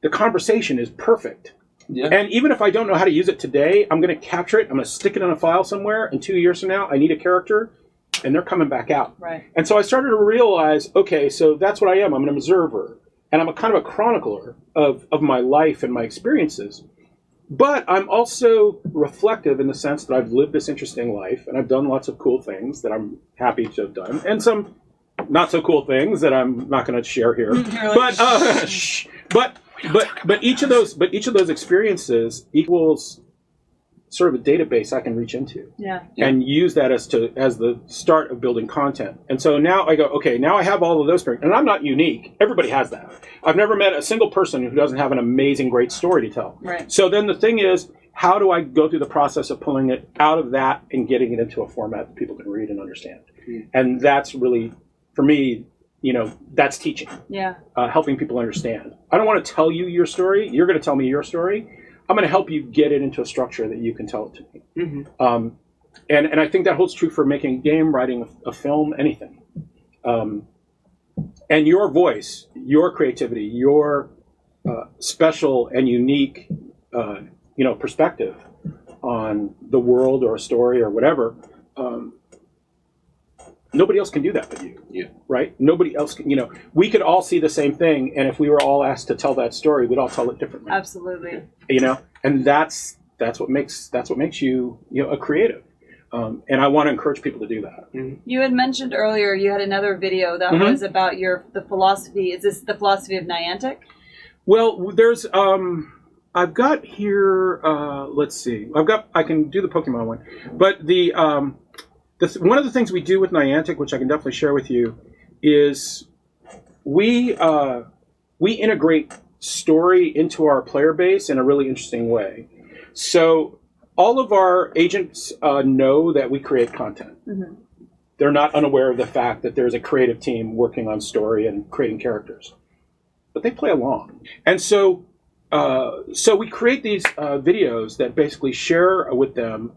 the conversation is perfect. Yeah. And even if I don't know how to use it today, I'm going to capture it. I'm going to stick it in a file somewhere. And 2 years from now, I need a character, and they're coming back out. Right. And so I started to realize, okay, so that's what I am. I'm an observer. And I'm a kind of a chronicler of my life and my experiences. But I'm also reflective in the sense that I've lived this interesting life, and I've done lots of cool things that I'm happy to have done, and some not so cool things that I'm not going to share here. But each of those experiences equals sort of a database I can reach into, and use that as the start of building content. And so now I go, okay, now I have all of those experiences, and I'm not unique. Everybody has that. I've never met a single person who doesn't have an amazing, great story to tell. Right. So then the thing is, how do I go through the process of pulling it out of that and getting it into a format that people can read and understand? And that's really, for me, that's teaching. Yeah. Helping people understand. I don't want to tell you your story. You're going to tell me your story. I'm going to help you get it into a structure that you can tell it to me. Mm-hmm. And I think that holds true for making a game, writing a film, anything. And your voice, your creativity, your special and unique, perspective on the world or a story or whatever. Nobody else can do that but you. Yeah. Right? Nobody else can, we could all see the same thing, and if we were all asked to tell that story, we'd all tell it differently. Absolutely. And that's what makes you, a creative. And I want to encourage people to do that. Mm-hmm. You had mentioned earlier you had another video that was about the philosophy. Is this the philosophy of Niantic? Well, there's I've got here, let's see. I can do the Pokemon one. But one of the things we do with Niantic, which I can definitely share with you, is we integrate story into our player base in a really interesting way. So all of our agents know that we create content. Mm-hmm. They're not unaware of the fact that there's a creative team working on story and creating characters. But they play along. And so we create these videos that basically share with them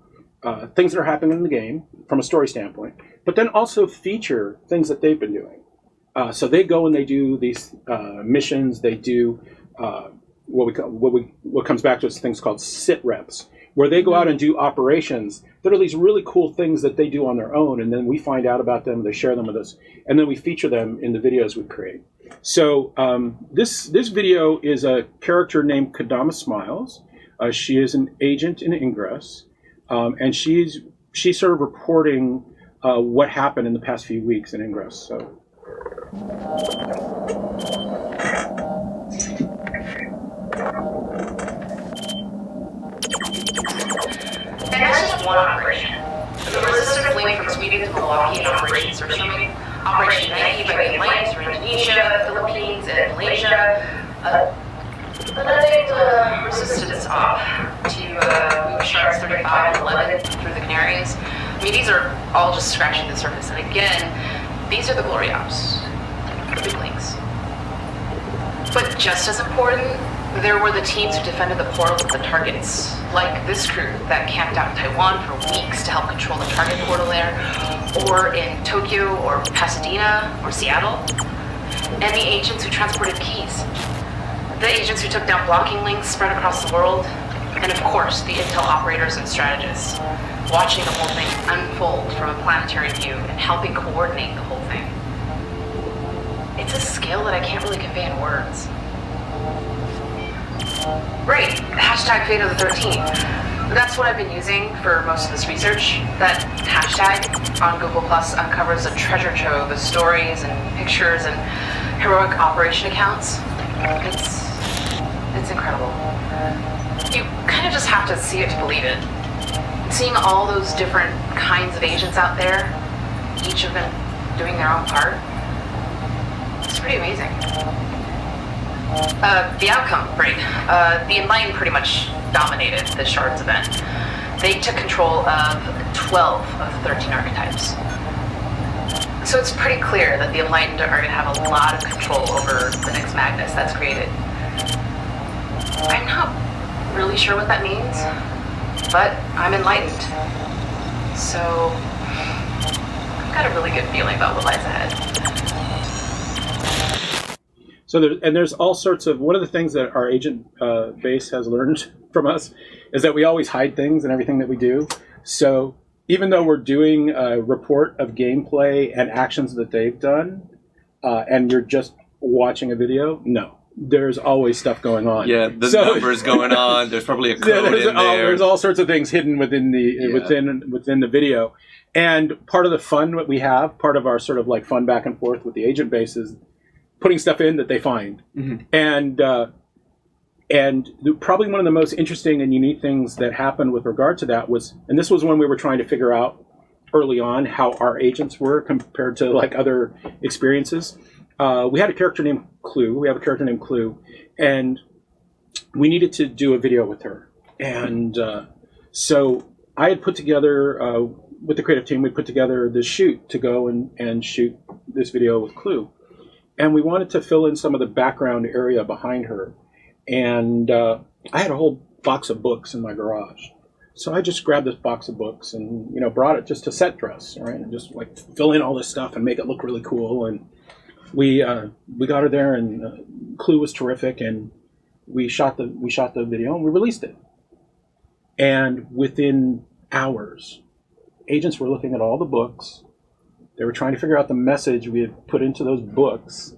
things that are happening in the game from a story standpoint, but then also feature things that they've been doing. So they go and they do these missions. They do what comes back to us things called sit reps, where they go out and do operations that are these really cool things that they do on their own, and then we find out about them. They share them with us, and then we feature them in the videos we create. So this video is a character named Kadama Smiles. She is an agent in Ingress. And she's sort of reporting what happened in the past few weeks in Ingress. So. And that's just one operation. The resistant fleeing from Sweden to Milwaukee in Operation Surströmming, Operation Nike by the Alliance for Indonesia, Philippines, and Malaysia. Letting the resistance up to move sharks 35 and 11 through the Canaries. I mean, these are all just scratching the surface. And again, these are the glory ops, the big links. But just as important, There were the teams who defended the portals of the targets, like this crew that camped out in Taiwan for weeks to help control the target portal there, or in Tokyo, or Pasadena, or Seattle. And the agents who transported keys. The agents who took down blocking links spread across the world. And of course, the intel operators and strategists, watching the whole thing unfold from a planetary view and helping coordinate the whole thing. It's a skill that I can't really convey in words. Right, hashtag Fate of the 13th. That's what I've been using for most of this research. That hashtag on Google Plus uncovers a treasure trove of stories and pictures and heroic operation accounts. It's incredible. You kind of just have to see it to believe it. Seeing all those different kinds of agents out there, each of them doing their own part, it's pretty amazing. The outcome, right. The Enlightened pretty much dominated the Shards event. They took control of 12 of the 13 archetypes. So it's pretty clear that the Enlightened are going to have a lot of control over the next Magnus that's created. I'm not really sure what that means, but I'm enlightened. So I've got a really good feeling about what lies ahead. So there's all sorts of, one of the things that our agent base has learned from us is that we always hide things in everything that we do. So even though we're doing a report of gameplay and actions that they've done, and you're just watching a video, no. There's always stuff going on. Yeah, the numbers going on. There's probably a code in there. There's all sorts of things hidden within the within the video. And part of the fun that we have, part of our sort of like fun back and forth with the agent base is putting stuff in that they find. Mm-hmm. And probably one of the most interesting and unique things that happened with regard to that was, and this was when we were trying to figure out early on how our agents were compared to like other experiences. We had a character named Clue. We have a character named Clue, and we needed to do a video with her. And so I had put together, with the creative team, we put together this shoot to go and shoot this video with Clue. And we wanted to fill in some of the background area behind her. And I had a whole box of books in my garage. So I just grabbed this box of books and, brought it just to set dress, right? And just like fill in all this stuff and make it look really cool. And we got her there, and Clue was terrific, and we shot the video and we released it. And within hours, agents were looking at all the books. They were trying to figure out the message we had put into those books.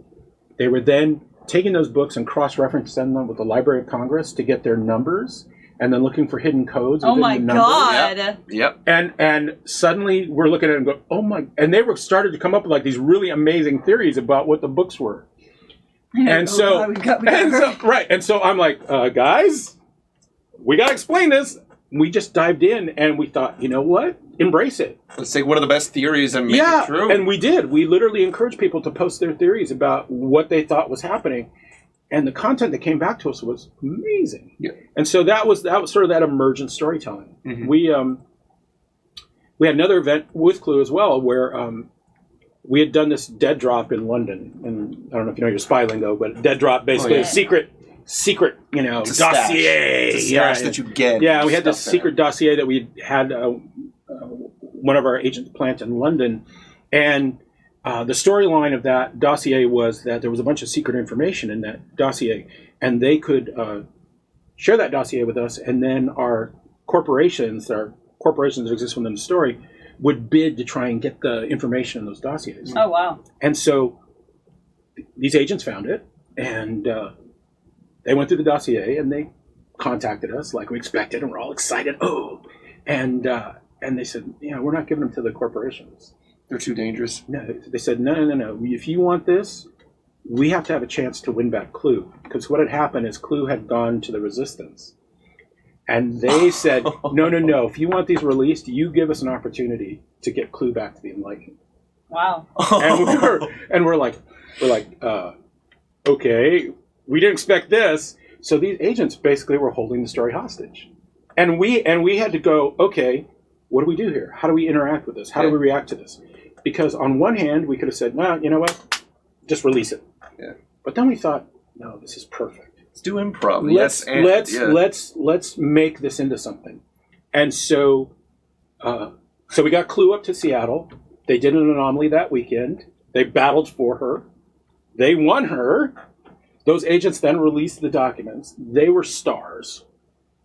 They were then taking those books and cross-referencing them with the Library of Congress to get their numbers, and then looking for hidden codes. Oh my God! Yep. And suddenly we're looking at it and go, oh my! And they were started to come up with like these really amazing theories about what the books were. And so I'm like, guys, we gotta explain this. We just dived in and we thought, you know what? Embrace it. Let's take one of the best theories and make it true. And we did. We literally encouraged people to post their theories about what they thought was happening. And the content that came back to us was amazing. Yeah. And so that was sort of that emergent storytelling. Mm-hmm. We had another event with Clue as well where we had done this dead drop in London. And I don't know if you know your spy lingo, but dead drop basically a secret, it's dossier. It's a stash that you get. Yeah, we had this secret dossier that we had one of our agents plant in London. And the storyline of that dossier was that there was a bunch of secret information in that dossier. And they could share that dossier with us. And then our corporations that exist within the story would bid to try and get the information in those dossiers. Oh, wow. And so these agents found it. And they went through the dossier and they contacted us like we expected, and we're all excited. Oh, and they said, we're not giving them to the corporations. They're too dangerous. No, they said, no. If you want this, we have to have a chance to win back Clue, because what had happened is Clue had gone to the Resistance, and they said, no. If you want these released, you give us an opportunity to get Clue back to the Enlightened. Wow. And we're like, okay. We didn't expect this. So these agents basically were holding the story hostage. And we had to go, okay, what do we do here? How do we interact with this? How do we react to this? Because on one hand, we could have said, you know what? Just release it. Yeah. But then we thought, no, this is perfect. Let's do improv. Let's make this into something. And so we got Clue up to Seattle. They did an anomaly that weekend. They battled for her. They won her. Those agents then released the documents. They were stars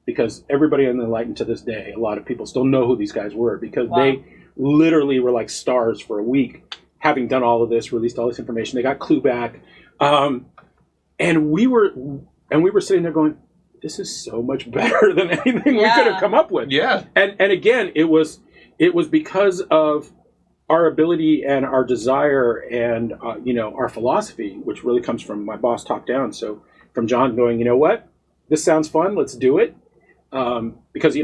because everybody in the Enlightened to this day, a lot of people still know who these guys were because they literally were like stars for a week, having done all of this, released all this information. They got Clue back. And we were sitting there going, this is so much better than anything we could have come up with. Yeah. And again, it was because of our ability and our desire and our philosophy, which really comes from my boss top down. So from John going, you know what, this sounds fun, let's do it. Because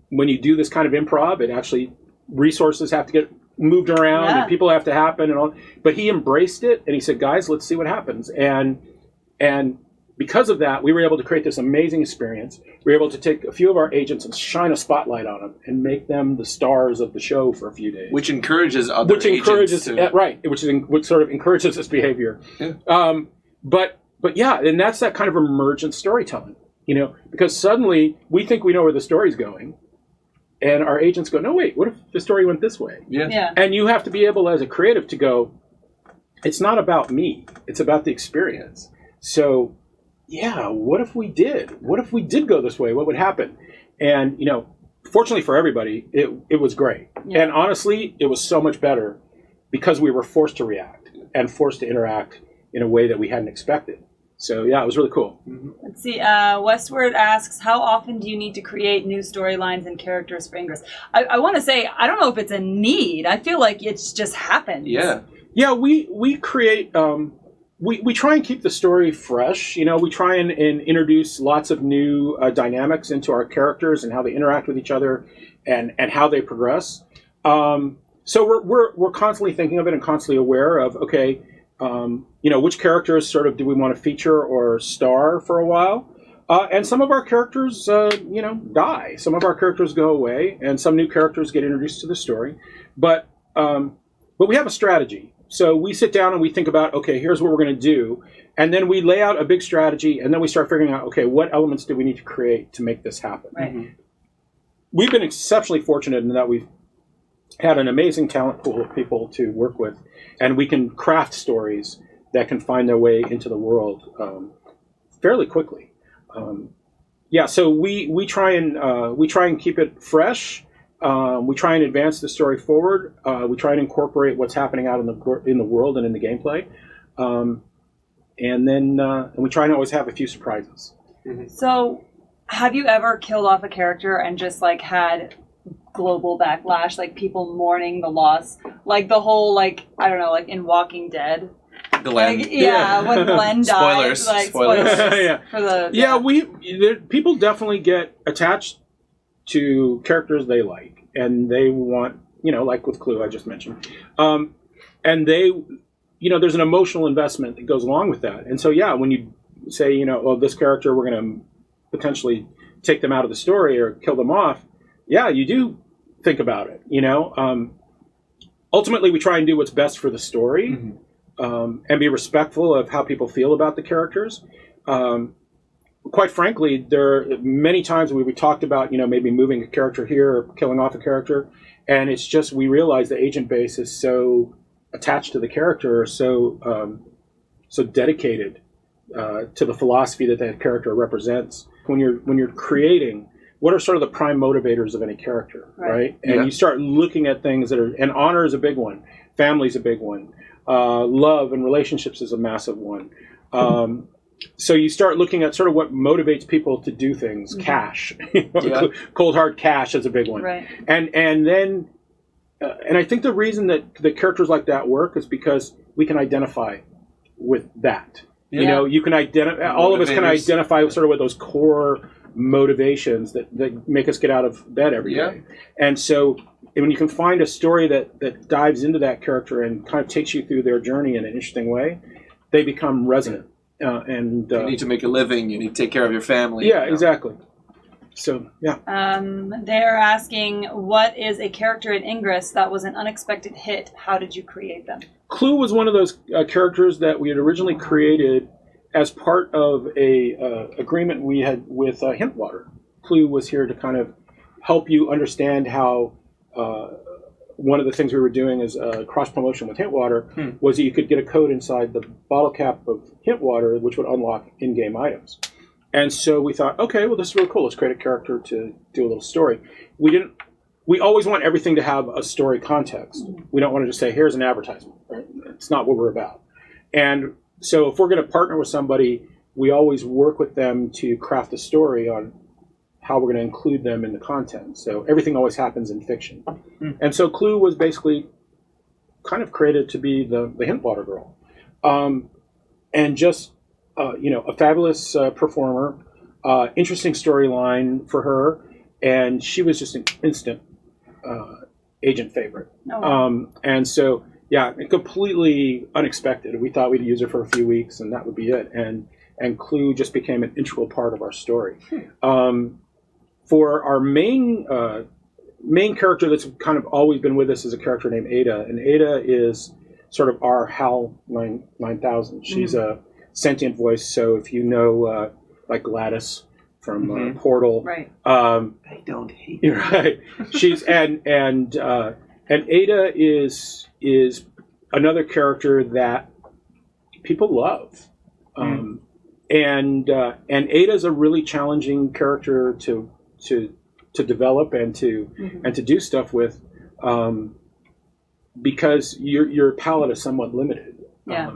when you do this kind of improv, it actually resources have to get moved around and people have to happen and all. But he embraced it and he said, guys, let's see what happens. And because of that, we were able to create this amazing experience. We were able to take a few of our agents and shine a spotlight on them and make them the stars of the show for a few days. Which encourages other agents to... Right, which sort of encourages this behavior. Yeah. But yeah, and that's that kind of emergent storytelling, because suddenly we think we know where the story's going. And our agents go, no, wait, what if the story went this way? Yeah. And you have to be able as a creative to go, it's not about me, it's about the experience. So... yeah, what if we did? What if we did go this way? What would happen? And, fortunately for everybody, it was great. Yeah. And honestly, it was so much better because we were forced to react and forced to interact in a way that we hadn't expected. So, yeah, it was really cool. Mm-hmm. Let's see. Westward asks, how often do you need to create new storylines and characters for Ingress? I want to say, I don't know if it's a need. I feel like it just happens. Yeah. Yeah, we create... We try and keep the story fresh. We try and introduce lots of new dynamics into our characters and how they interact with each other and how they progress. So we're constantly thinking of it and constantly aware of, okay, which characters sort of do we want to feature or star for a while. And some of our characters, die. Some of our characters go away and some new characters get introduced to the story. But we have a strategy. So we sit down and we think about, okay, here's what we're going to do. And then we lay out a big strategy, and then we start figuring out, okay, what elements do we need to create to make this happen? Right. Mm-hmm. We've been exceptionally fortunate in that we've had an amazing talent pool of people to work with, and we can craft stories that can find their way into the world fairly quickly. So we try and keep it fresh. We try and advance the story forward. We try and incorporate what's happening out in the world and in the gameplay, and we try and always have a few surprises. Mm-hmm. So, have you ever killed off a character and just had global backlash, like people mourning the loss, like the whole in Walking Dead? Glenn. When Glenn died. Spoilers. People definitely get attached to characters they like. And they want, like with Clue I just mentioned. And they, there's an emotional investment that goes along with that. And so, when you say, this character, we're going to potentially take them out of the story or kill them off, you do think about it, Ultimately, we try and do what's best for the story and be respectful of how people feel about the characters. Quite frankly, there are many times where we talked about, maybe moving a character here or killing off a character. And it's just, we realize the agent base is so attached to the character, or so dedicated to the philosophy that character represents. When you're creating, what are sort of the prime motivators of any character, right? And you start looking at things and honor is a big one. Family is a big one. Love and relationships is a massive one. So you start looking at sort of what motivates people to do things. Cash, cold hard cash is a big one. Right. And then I think the reason that the characters like that work is because we can identify with that. Yeah. You can identify. All of us can identify sort of with those core motivations that make us get out of bed every day. And so when you can find a story that dives into that character and kind of takes you through their journey in an interesting way, they become resonant. You need to make a living. You need to take care of your family. Yeah, exactly. So, yeah. They're asking, what is a character in Ingress that was an unexpected hit? How did you create them? Clue was one of those characters that we had originally created as part of a agreement we had with Hintwater. Clue was here to kind of help you understand how one of the things we were doing is cross-promotion with Hintwater was that you could get a code inside the bottle cap of Hintwater, which would unlock in-game items. And so we thought, okay, well, this is really cool. Let's create a character to do a little story. We always want everything to have a story context. We don't want to just say, here's an advertisement. Right? It's not what we're about. And so if we're going to partner with somebody, we always work with them to craft a story on how we're going to include them in the content. So everything always happens in fiction. And so Clue was basically kind of created to be the Hintwater girl. And just, a fabulous performer, interesting storyline for her, and she was just an instant agent favorite. Oh, wow. And so, yeah, completely unexpected. We thought we'd use her for a few weeks and that would be it. And Clue just became an integral part of our story. For our main character that's kind of always been with us is a character named Ada. And Ada is sort of our HAL 9000. She's a sentient voice. So if you know, like Gladys from Portal. Right. I don't hate you. Right. She's, and Ada is another character that people love. And Ada's a really challenging character to develop and to do stuff with, because your palette is somewhat limited. Yeah.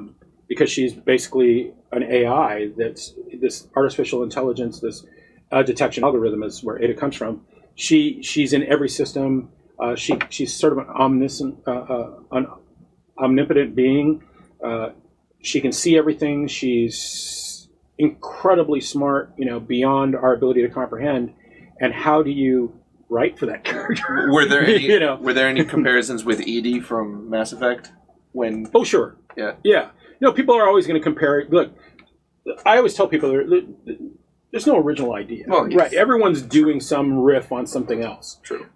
Because she's basically an AI that's this artificial intelligence, this detection algorithm is where Ada comes from. She's in every system. She's sort of an omnipotent being. She can see everything. She's incredibly smart, beyond our ability to comprehend. And how do you write for that character? Were there any were there any comparisons with Edie from Mass Effect? Oh, sure. Yeah. People are always going to compare it. Look, I always tell people there's no original idea. Well, yes. Right. Everyone's doing some riff on something else. True.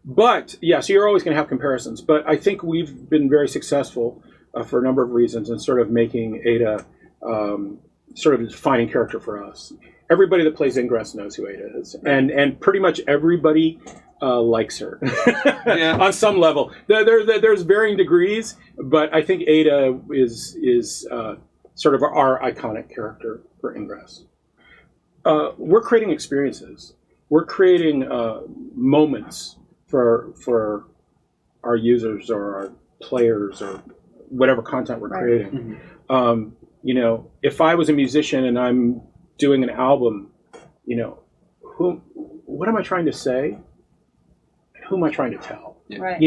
But yeah, so you're always going to have comparisons. But I think we've been very successful for a number of reasons in sort of making Ada sort of a defining character for us. Everybody that plays Ingress knows who Ada is, and pretty much everybody likes her on some level. There's varying degrees, but I think Ada is sort of our iconic character for Ingress. We're creating experiences. We're creating moments for our users or our players or whatever content we're creating. If I was a musician and I'm doing an album, what am I trying to say? Who am I trying to tell? Right.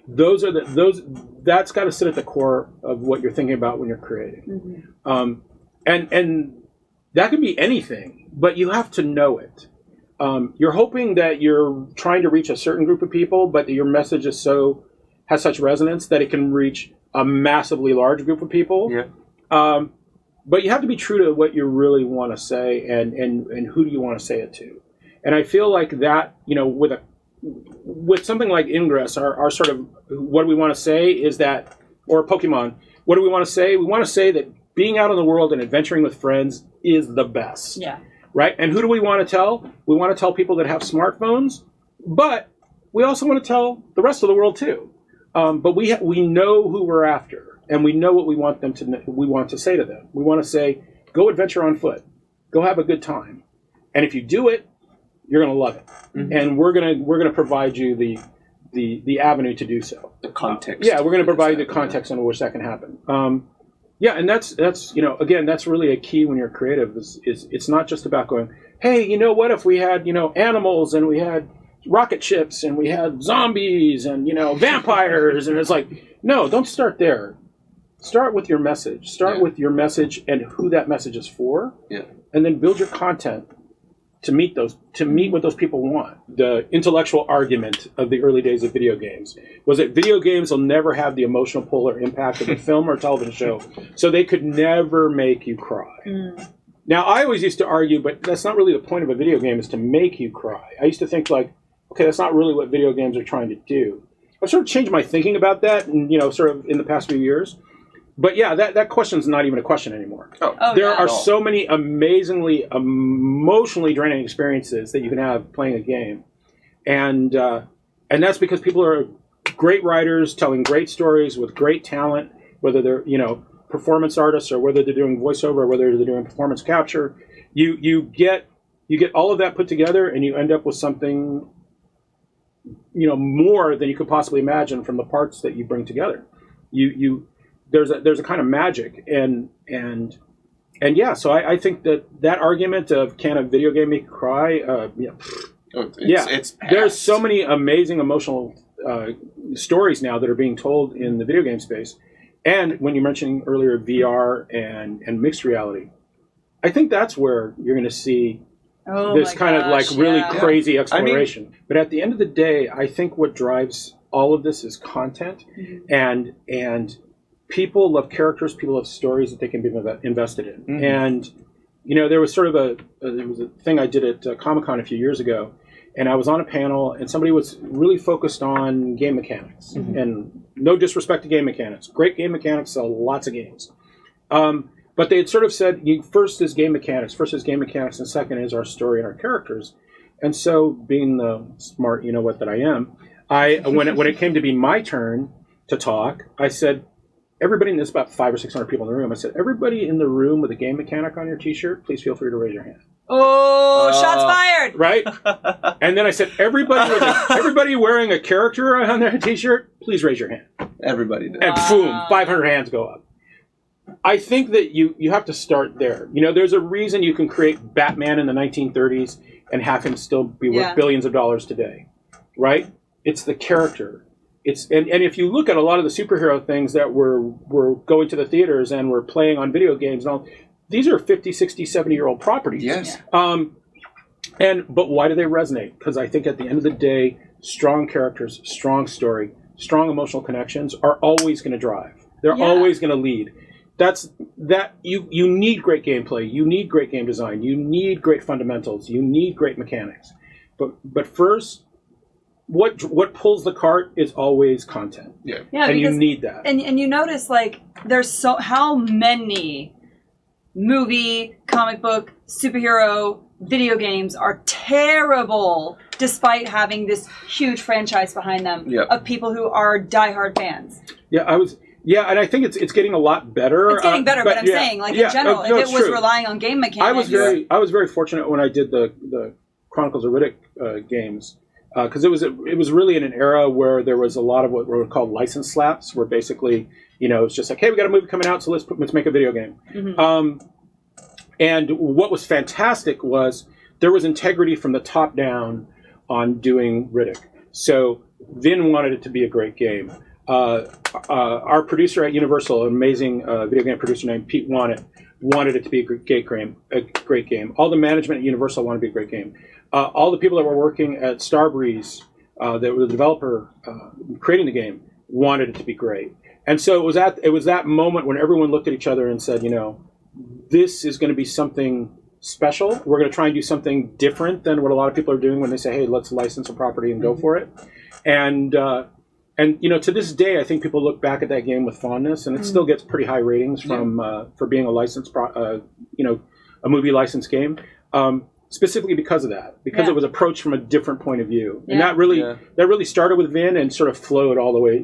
That's got to sit at the core of what you're thinking about when you're creating. And that could be anything, but you have to know it. You're hoping that you're trying to reach a certain group of people, but that your message has such resonance that it can reach a massively large group of people. Yeah. But you have to be true to what you really want to say and who do you want to say it to. And I feel like that, with something like Ingress, our sort of what we want to say is that, or Pokemon, what do we want to say? We want to say that being out in the world and adventuring with friends is the best. Yeah. Right? And who do we want to tell? We want to tell people that have smartphones, but we also want to tell the rest of the world too. But we know who we're after. And we know what we want them to. We want to say to them. We want to say, "Go adventure on foot. Go have a good time. And if you do it, you're going to love it. And we're gonna provide you the avenue to do so. The context. Yeah, we're going to provide you the context under which that can happen. And that's again, that's really a key when you're creative. Is it's not just about going, hey, what if we had animals and we had rocket ships and we had zombies and vampires, and it's like, no, don't start there. Start with your message. Start with your message and who that message is for. Yeah. And then build your content to meet what those people want. The intellectual argument of the early days of video games was that video games will never have the emotional pull or impact of a film or television show, so they could never make you cry. Now, I always used to argue, but that's not really the point of a video game, is to make you cry. I used to think like, okay, that's not really what video games are trying to do. I've sort of changed my thinking about that, and sort of in the past few years. But yeah, that question's not even a question anymore. Oh, There yeah. are so many amazingly emotionally draining experiences that you can have playing a game, and that's because people are great writers telling great stories with great talent, whether they're performance artists or whether they're doing voiceover or whether they're doing performance capture. You get all of that put together, and you end up with something more than you could possibly imagine from the parts that you bring together. There's a kind of magic, and yeah. So I think that argument of can a video game make you cry? It's there's so many amazing emotional stories now that are being told in the video game space. And when you mentioned earlier VR and mixed reality, I think that's where you're going to see this kind of like really crazy exploration. But at the end of the day, I think what drives all of this is content, and people love characters, people love stories that they can be invested in. Mm-hmm. And there was sort of there was a thing I did at Comic-Con a few years ago, and I was on a panel, and somebody was really focused on game mechanics. Mm-hmm. And no disrespect to game mechanics. Great game mechanics sell lots of games. But they had sort of said, first is game mechanics, and second is our story and our characters. And so, being the smart that I am, when it came to be my turn to talk, I said, everybody, and there's about 500 or 600 people in the room, I said, everybody in the room with a game mechanic on your t-shirt, please feel free to raise your hand. Oh, shots fired! Right? And then I said, everybody wearing a character on their t-shirt, please raise your hand. Everybody did. And boom, 500 hands go up. I think that you have to start there. There's a reason you can create Batman in the 1930s and have him still be worth billions of dollars today, right? It's the character. And if you look at a lot of the superhero things that were going to the theaters and were playing on video games and all, these are 50, 60, 70-year-old properties. Yes. But why do they resonate? Because I think at the end of the day, strong characters, strong story, strong emotional connections are always going to drive. They're always going to lead. You need great gameplay. You need great game design. You need great fundamentals. You need great mechanics. But first, what pulls the cart is always content. Yeah. And you need that. And you notice there's how many movie, comic book, superhero, video games are terrible despite having this huge franchise behind them of people who are diehard fans. And I think it's getting a lot better. It's getting better, but I'm saying, in general, if it was relying on game mechanics. I was very fortunate when I did the Chronicles of Riddick games, because it was really in an era where there was a lot of what were called license slaps, where basically it's just like, hey, we got a movie coming out, so let's make a video game. Mm-hmm. And what was fantastic was there was integrity from the top down on doing Riddick. So Vin wanted it to be a great game. Our producer at Universal, an amazing video game producer named Pete wanted it to be a great game. All the management at Universal wanted it to be a great game. All the people that were working at Starbreeze, that were the developer creating the game, wanted it to be great. And so it was that moment when everyone looked at each other and said, this is going to be something special. We're going to try and do something different than what a lot of people are doing when they say, hey, let's license a property and go for it. And to this day, I think people look back at that game with fondness, and it still gets pretty high ratings for being a licensed, a movie licensed game. Specifically because of that, because it was approached from a different point of view, and that really started with Vin and sort of flowed all the way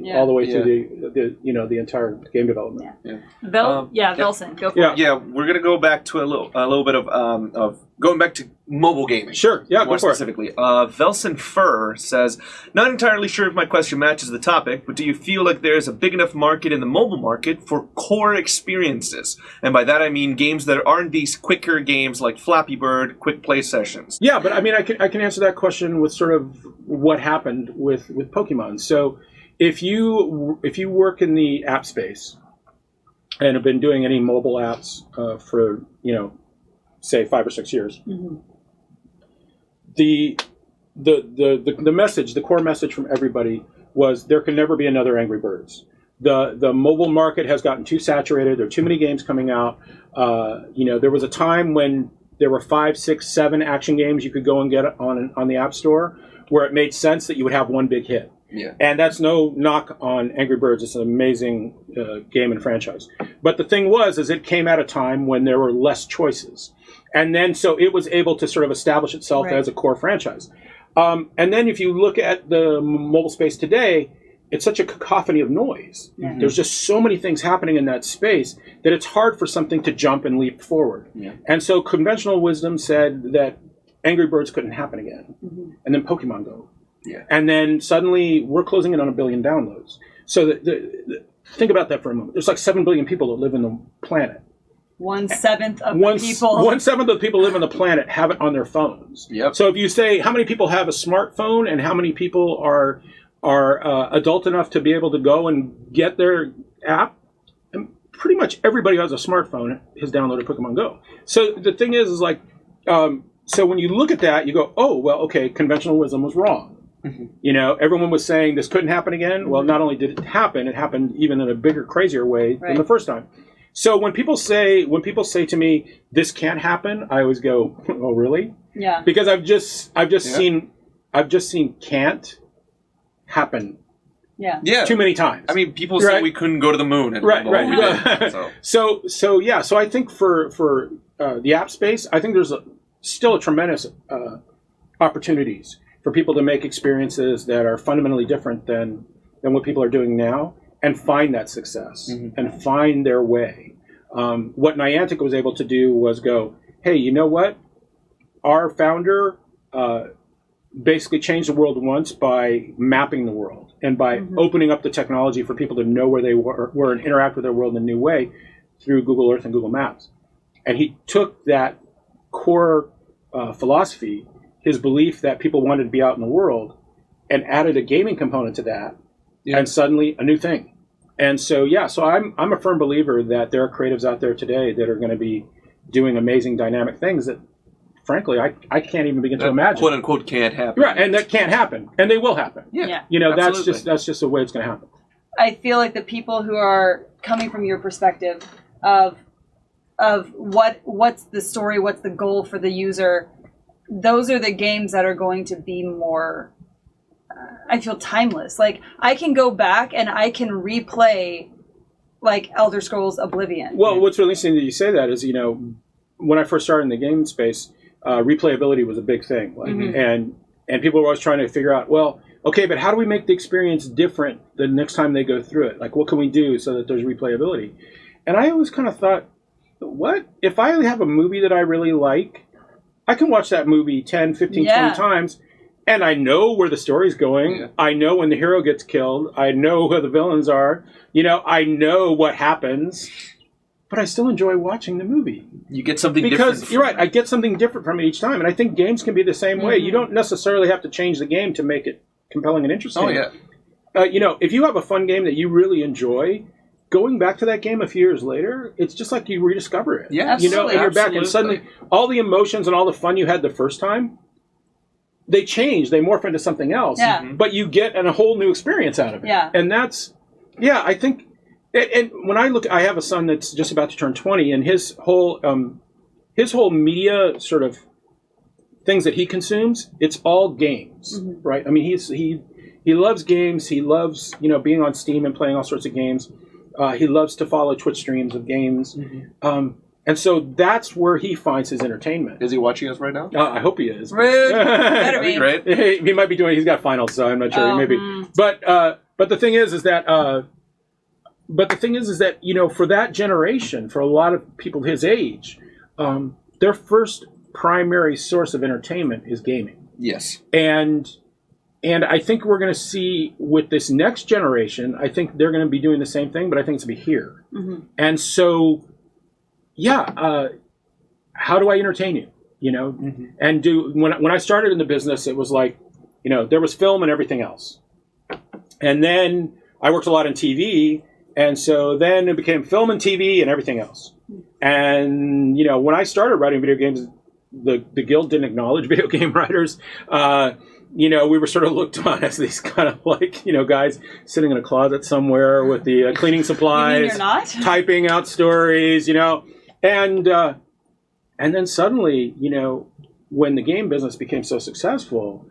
through the entire game development. Velson, go for it. Yeah, we're gonna go back to a little bit of going back to mobile gaming. Sure, yeah, more go for specifically. Velson Fur says, not entirely sure if my question matches the topic, but do you feel like there's a big enough market in the mobile market for core experiences? And by that I mean games that aren't these quicker games like Flappy Bird, quick play sessions. Yeah, but I mean, I can answer that question with sort of what happened with Pokemon. So if you work in the app space and have been doing any mobile apps for say 5 or 6 years, mm-hmm. the message, the core message from everybody was there can never be another Angry Birds. The mobile market has gotten too saturated. There are too many games coming out. There was a time when there were 5, 6, 7 action games you could go and get on the App Store, where it made sense that you would have one big hit. Yeah. And that's no knock on Angry Birds. It's an amazing game and franchise. But the thing is it came at a time when there were less choices. And then so it was able to sort of establish itself as a core franchise. And then if you look at the mobile space today, it's such a cacophony of noise. Mm-hmm. There's just so many things happening in that space that it's hard for something to jump and leap forward. Yeah. And so conventional wisdom said that Angry Birds couldn't happen again. Mm-hmm. And then Pokemon Go. Yeah. And then suddenly we're closing in on 1 billion downloads. So think about that for a moment. There's like 7 billion people that live on the planet. 1/7 of the people. 1/7 of the people live on the planet have it on their phones. Yep. So if you say how many people have a smartphone and how many people are adult enough to be able to go and get their app, and pretty much everybody who has a smartphone has downloaded Pokemon Go. So the thing is like, so when you look at that, you go, oh, well, okay, conventional wisdom was wrong. Mm-hmm. You know, everyone was saying this couldn't happen again. Well, not only did it happened even in a bigger, crazier way than the first time. So when people say to me, this can't happen, I always go, oh, really? Yeah. Because I've just seen can't happen. Yeah. Too many times. I mean, people say we couldn't go to the moon. And Right. So I think for the app space, I think there's still a tremendous opportunities for people to make experiences that are fundamentally different than what people are doing now, and find that success and find their way. What Niantic was able to do was go, hey, you know what? Our founder basically changed the world once by mapping the world and by opening up the technology for people to know where they were and interact with their world in a new way through Google Earth and Google Maps. And he took that core philosophy, his belief that people wanted to be out in the world, and added a gaming component to that, and suddenly a new thing. And so, so I'm a firm believer that there are creatives out there today that are going to be doing amazing, dynamic things that, frankly, I can't even begin to imagine. "Quote unquote" can't happen. Right, and that can't happen, and they will happen. Yeah. You know, absolutely. that's just the way it's going to happen. I feel like the people who are coming from your perspective of what's the story, what's the goal for the user, those are the games that are going to be more, I feel, timeless. Like, I can go back and I can replay, like, Elder Scrolls Oblivion. Well, what's really interesting that you say that is, you know, when I first started in the game space, replayability was a big thing. Like, and people were always trying to figure out, well, okay, but how do we make the experience different the next time they go through it? Like, what can we do so that there's replayability? And I always kind of thought, what? If I have a movie that I really like, I can watch that movie 10, 15, 20 times, and I know where the story's going. Yeah. I know when the hero gets killed. I know who the villains are. You know, I know what happens. But I still enjoy watching the movie. You get something different. Because, you're right, I get something different from it each time. And I think games can be the same way. You don't necessarily have to change the game to make it compelling and interesting. Oh, yeah. You know, if you have a fun game that you really enjoy, going back to that game a few years later, it's just like you rediscover it. Yeah, you know, and you're back, and suddenly all the emotions and all the fun you had the first time, they change, they morph into something else. Yeah. But you get a whole new experience out of it. Yeah. And that's, I think, and when I look, I have a son that's just about to turn 20, and his whole media sort of things that he consumes, it's all games, right? I mean, he loves games. He loves, you know, being on Steam and playing all sorts of games. He loves to follow Twitch streams of games. And so that's where he finds his entertainment. Is he watching us right now? I hope he is. Rude. Better be. Great. He might be doing. He's got finals, so I'm not sure. He may be. But the thing is that. But the thing is that, you know, for that generation, for a lot of people his age, their first primary source of entertainment is gaming. Yes. And I think we're going to see with this next generation, I think they're going to be doing the same thing, but I think it's going to be here. And so, how do I entertain you? You know, and when I started in the business, it was like, you know, there was film and everything else. And then I worked a lot in TV. And so then it became film and TV and everything else. And, you know, when I started writing video games, the guild didn't acknowledge video game writers. You know, we were sort of looked on as these kind of like, you know, guys sitting in a closet somewhere with the cleaning supplies, You mean you're not? typing out stories, you know. And then suddenly, you know, when the game business became so successful,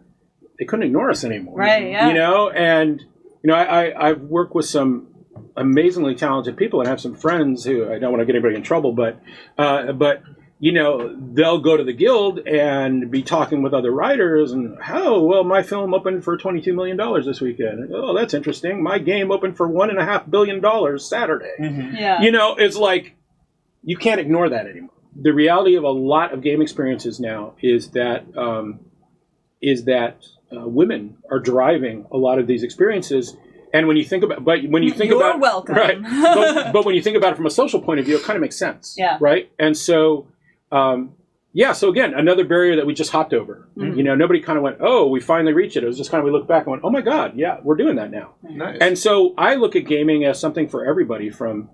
they couldn't ignore us anymore. Right, yeah. You know, and I've worked with some amazingly talented people and have some friends who, I don't want to get anybody in trouble, but they'll go to the guild and be talking with other writers and, oh, well, my film opened for $22 million this weekend. Oh, that's interesting. My game opened for $1.5 billion Saturday. Mm-hmm. Yeah. It's like, you can't ignore that anymore. The reality of a lot of game experiences now is that women are driving a lot of these experiences. And when you think about, You're welcome. Right? but when you think about it from a social point of view, it kind of makes sense. Yeah. Right. And so, so again, another barrier that we just hopped over. Mm-hmm. Nobody kind of went, oh, we finally reached it. It was just kind of, we looked back and went, oh my God, yeah, we're doing that now. Nice. And so I look at gaming as something for everybody, from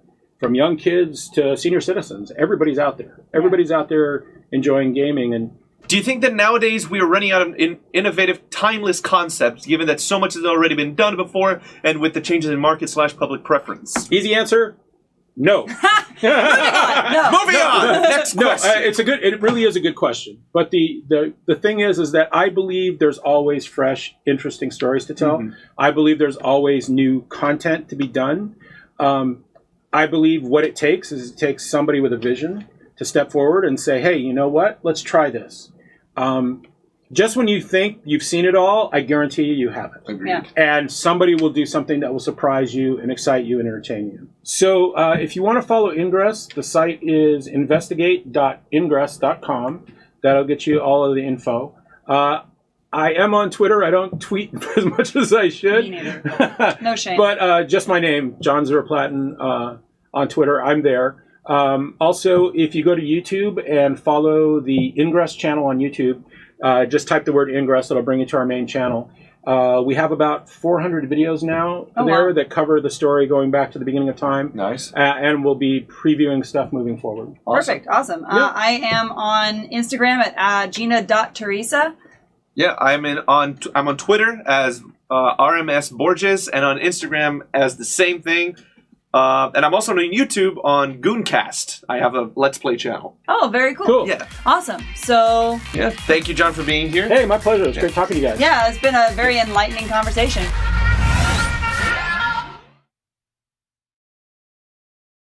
young kids to senior citizens. Everybody's out there. Everybody's out there enjoying gaming. And do you think that nowadays we are running out of innovative, timeless concepts, given that so much has already been done before, and with the changes in market/public preference? Easy answer, no. Moving on. Next question. It really is a good question. But the thing is that I believe there's always fresh, interesting stories to tell. Mm-hmm. I believe there's always new content to be done. I believe what it takes is somebody with a vision to step forward and say, hey, you know what? Let's try this. Just when you think you've seen it all, I guarantee you haven't. Agreed. Yeah. And somebody will do something that will surprise you and excite you and entertain you. So if you want to follow Ingress, the site is investigate.ingress.com. That'll get you all of the info. I am on Twitter. I don't tweet as much as I should. Me neither. No shame. But just my name, John Zuur Platten, on Twitter. I'm there. Also, if you go to YouTube and follow the Ingress channel on YouTube, just type the word Ingress. It'll bring you to our main channel. We have about 400 videos now that cover the story going back to the beginning of time. Nice. And we'll be previewing stuff moving forward. Perfect. Awesome. I am on Instagram at Gina.Theresa. Yeah, I'm on Twitter as RMS Borgess, and on Instagram as the same thing. And I'm also on YouTube on Gooncast. I have a Let's Play channel. Oh, very cool. Cool. Yeah. Awesome. So, Yeah. Thank you, John, for being here. Hey, my pleasure. It's great talking to you guys. yeah, it's been a very enlightening conversation.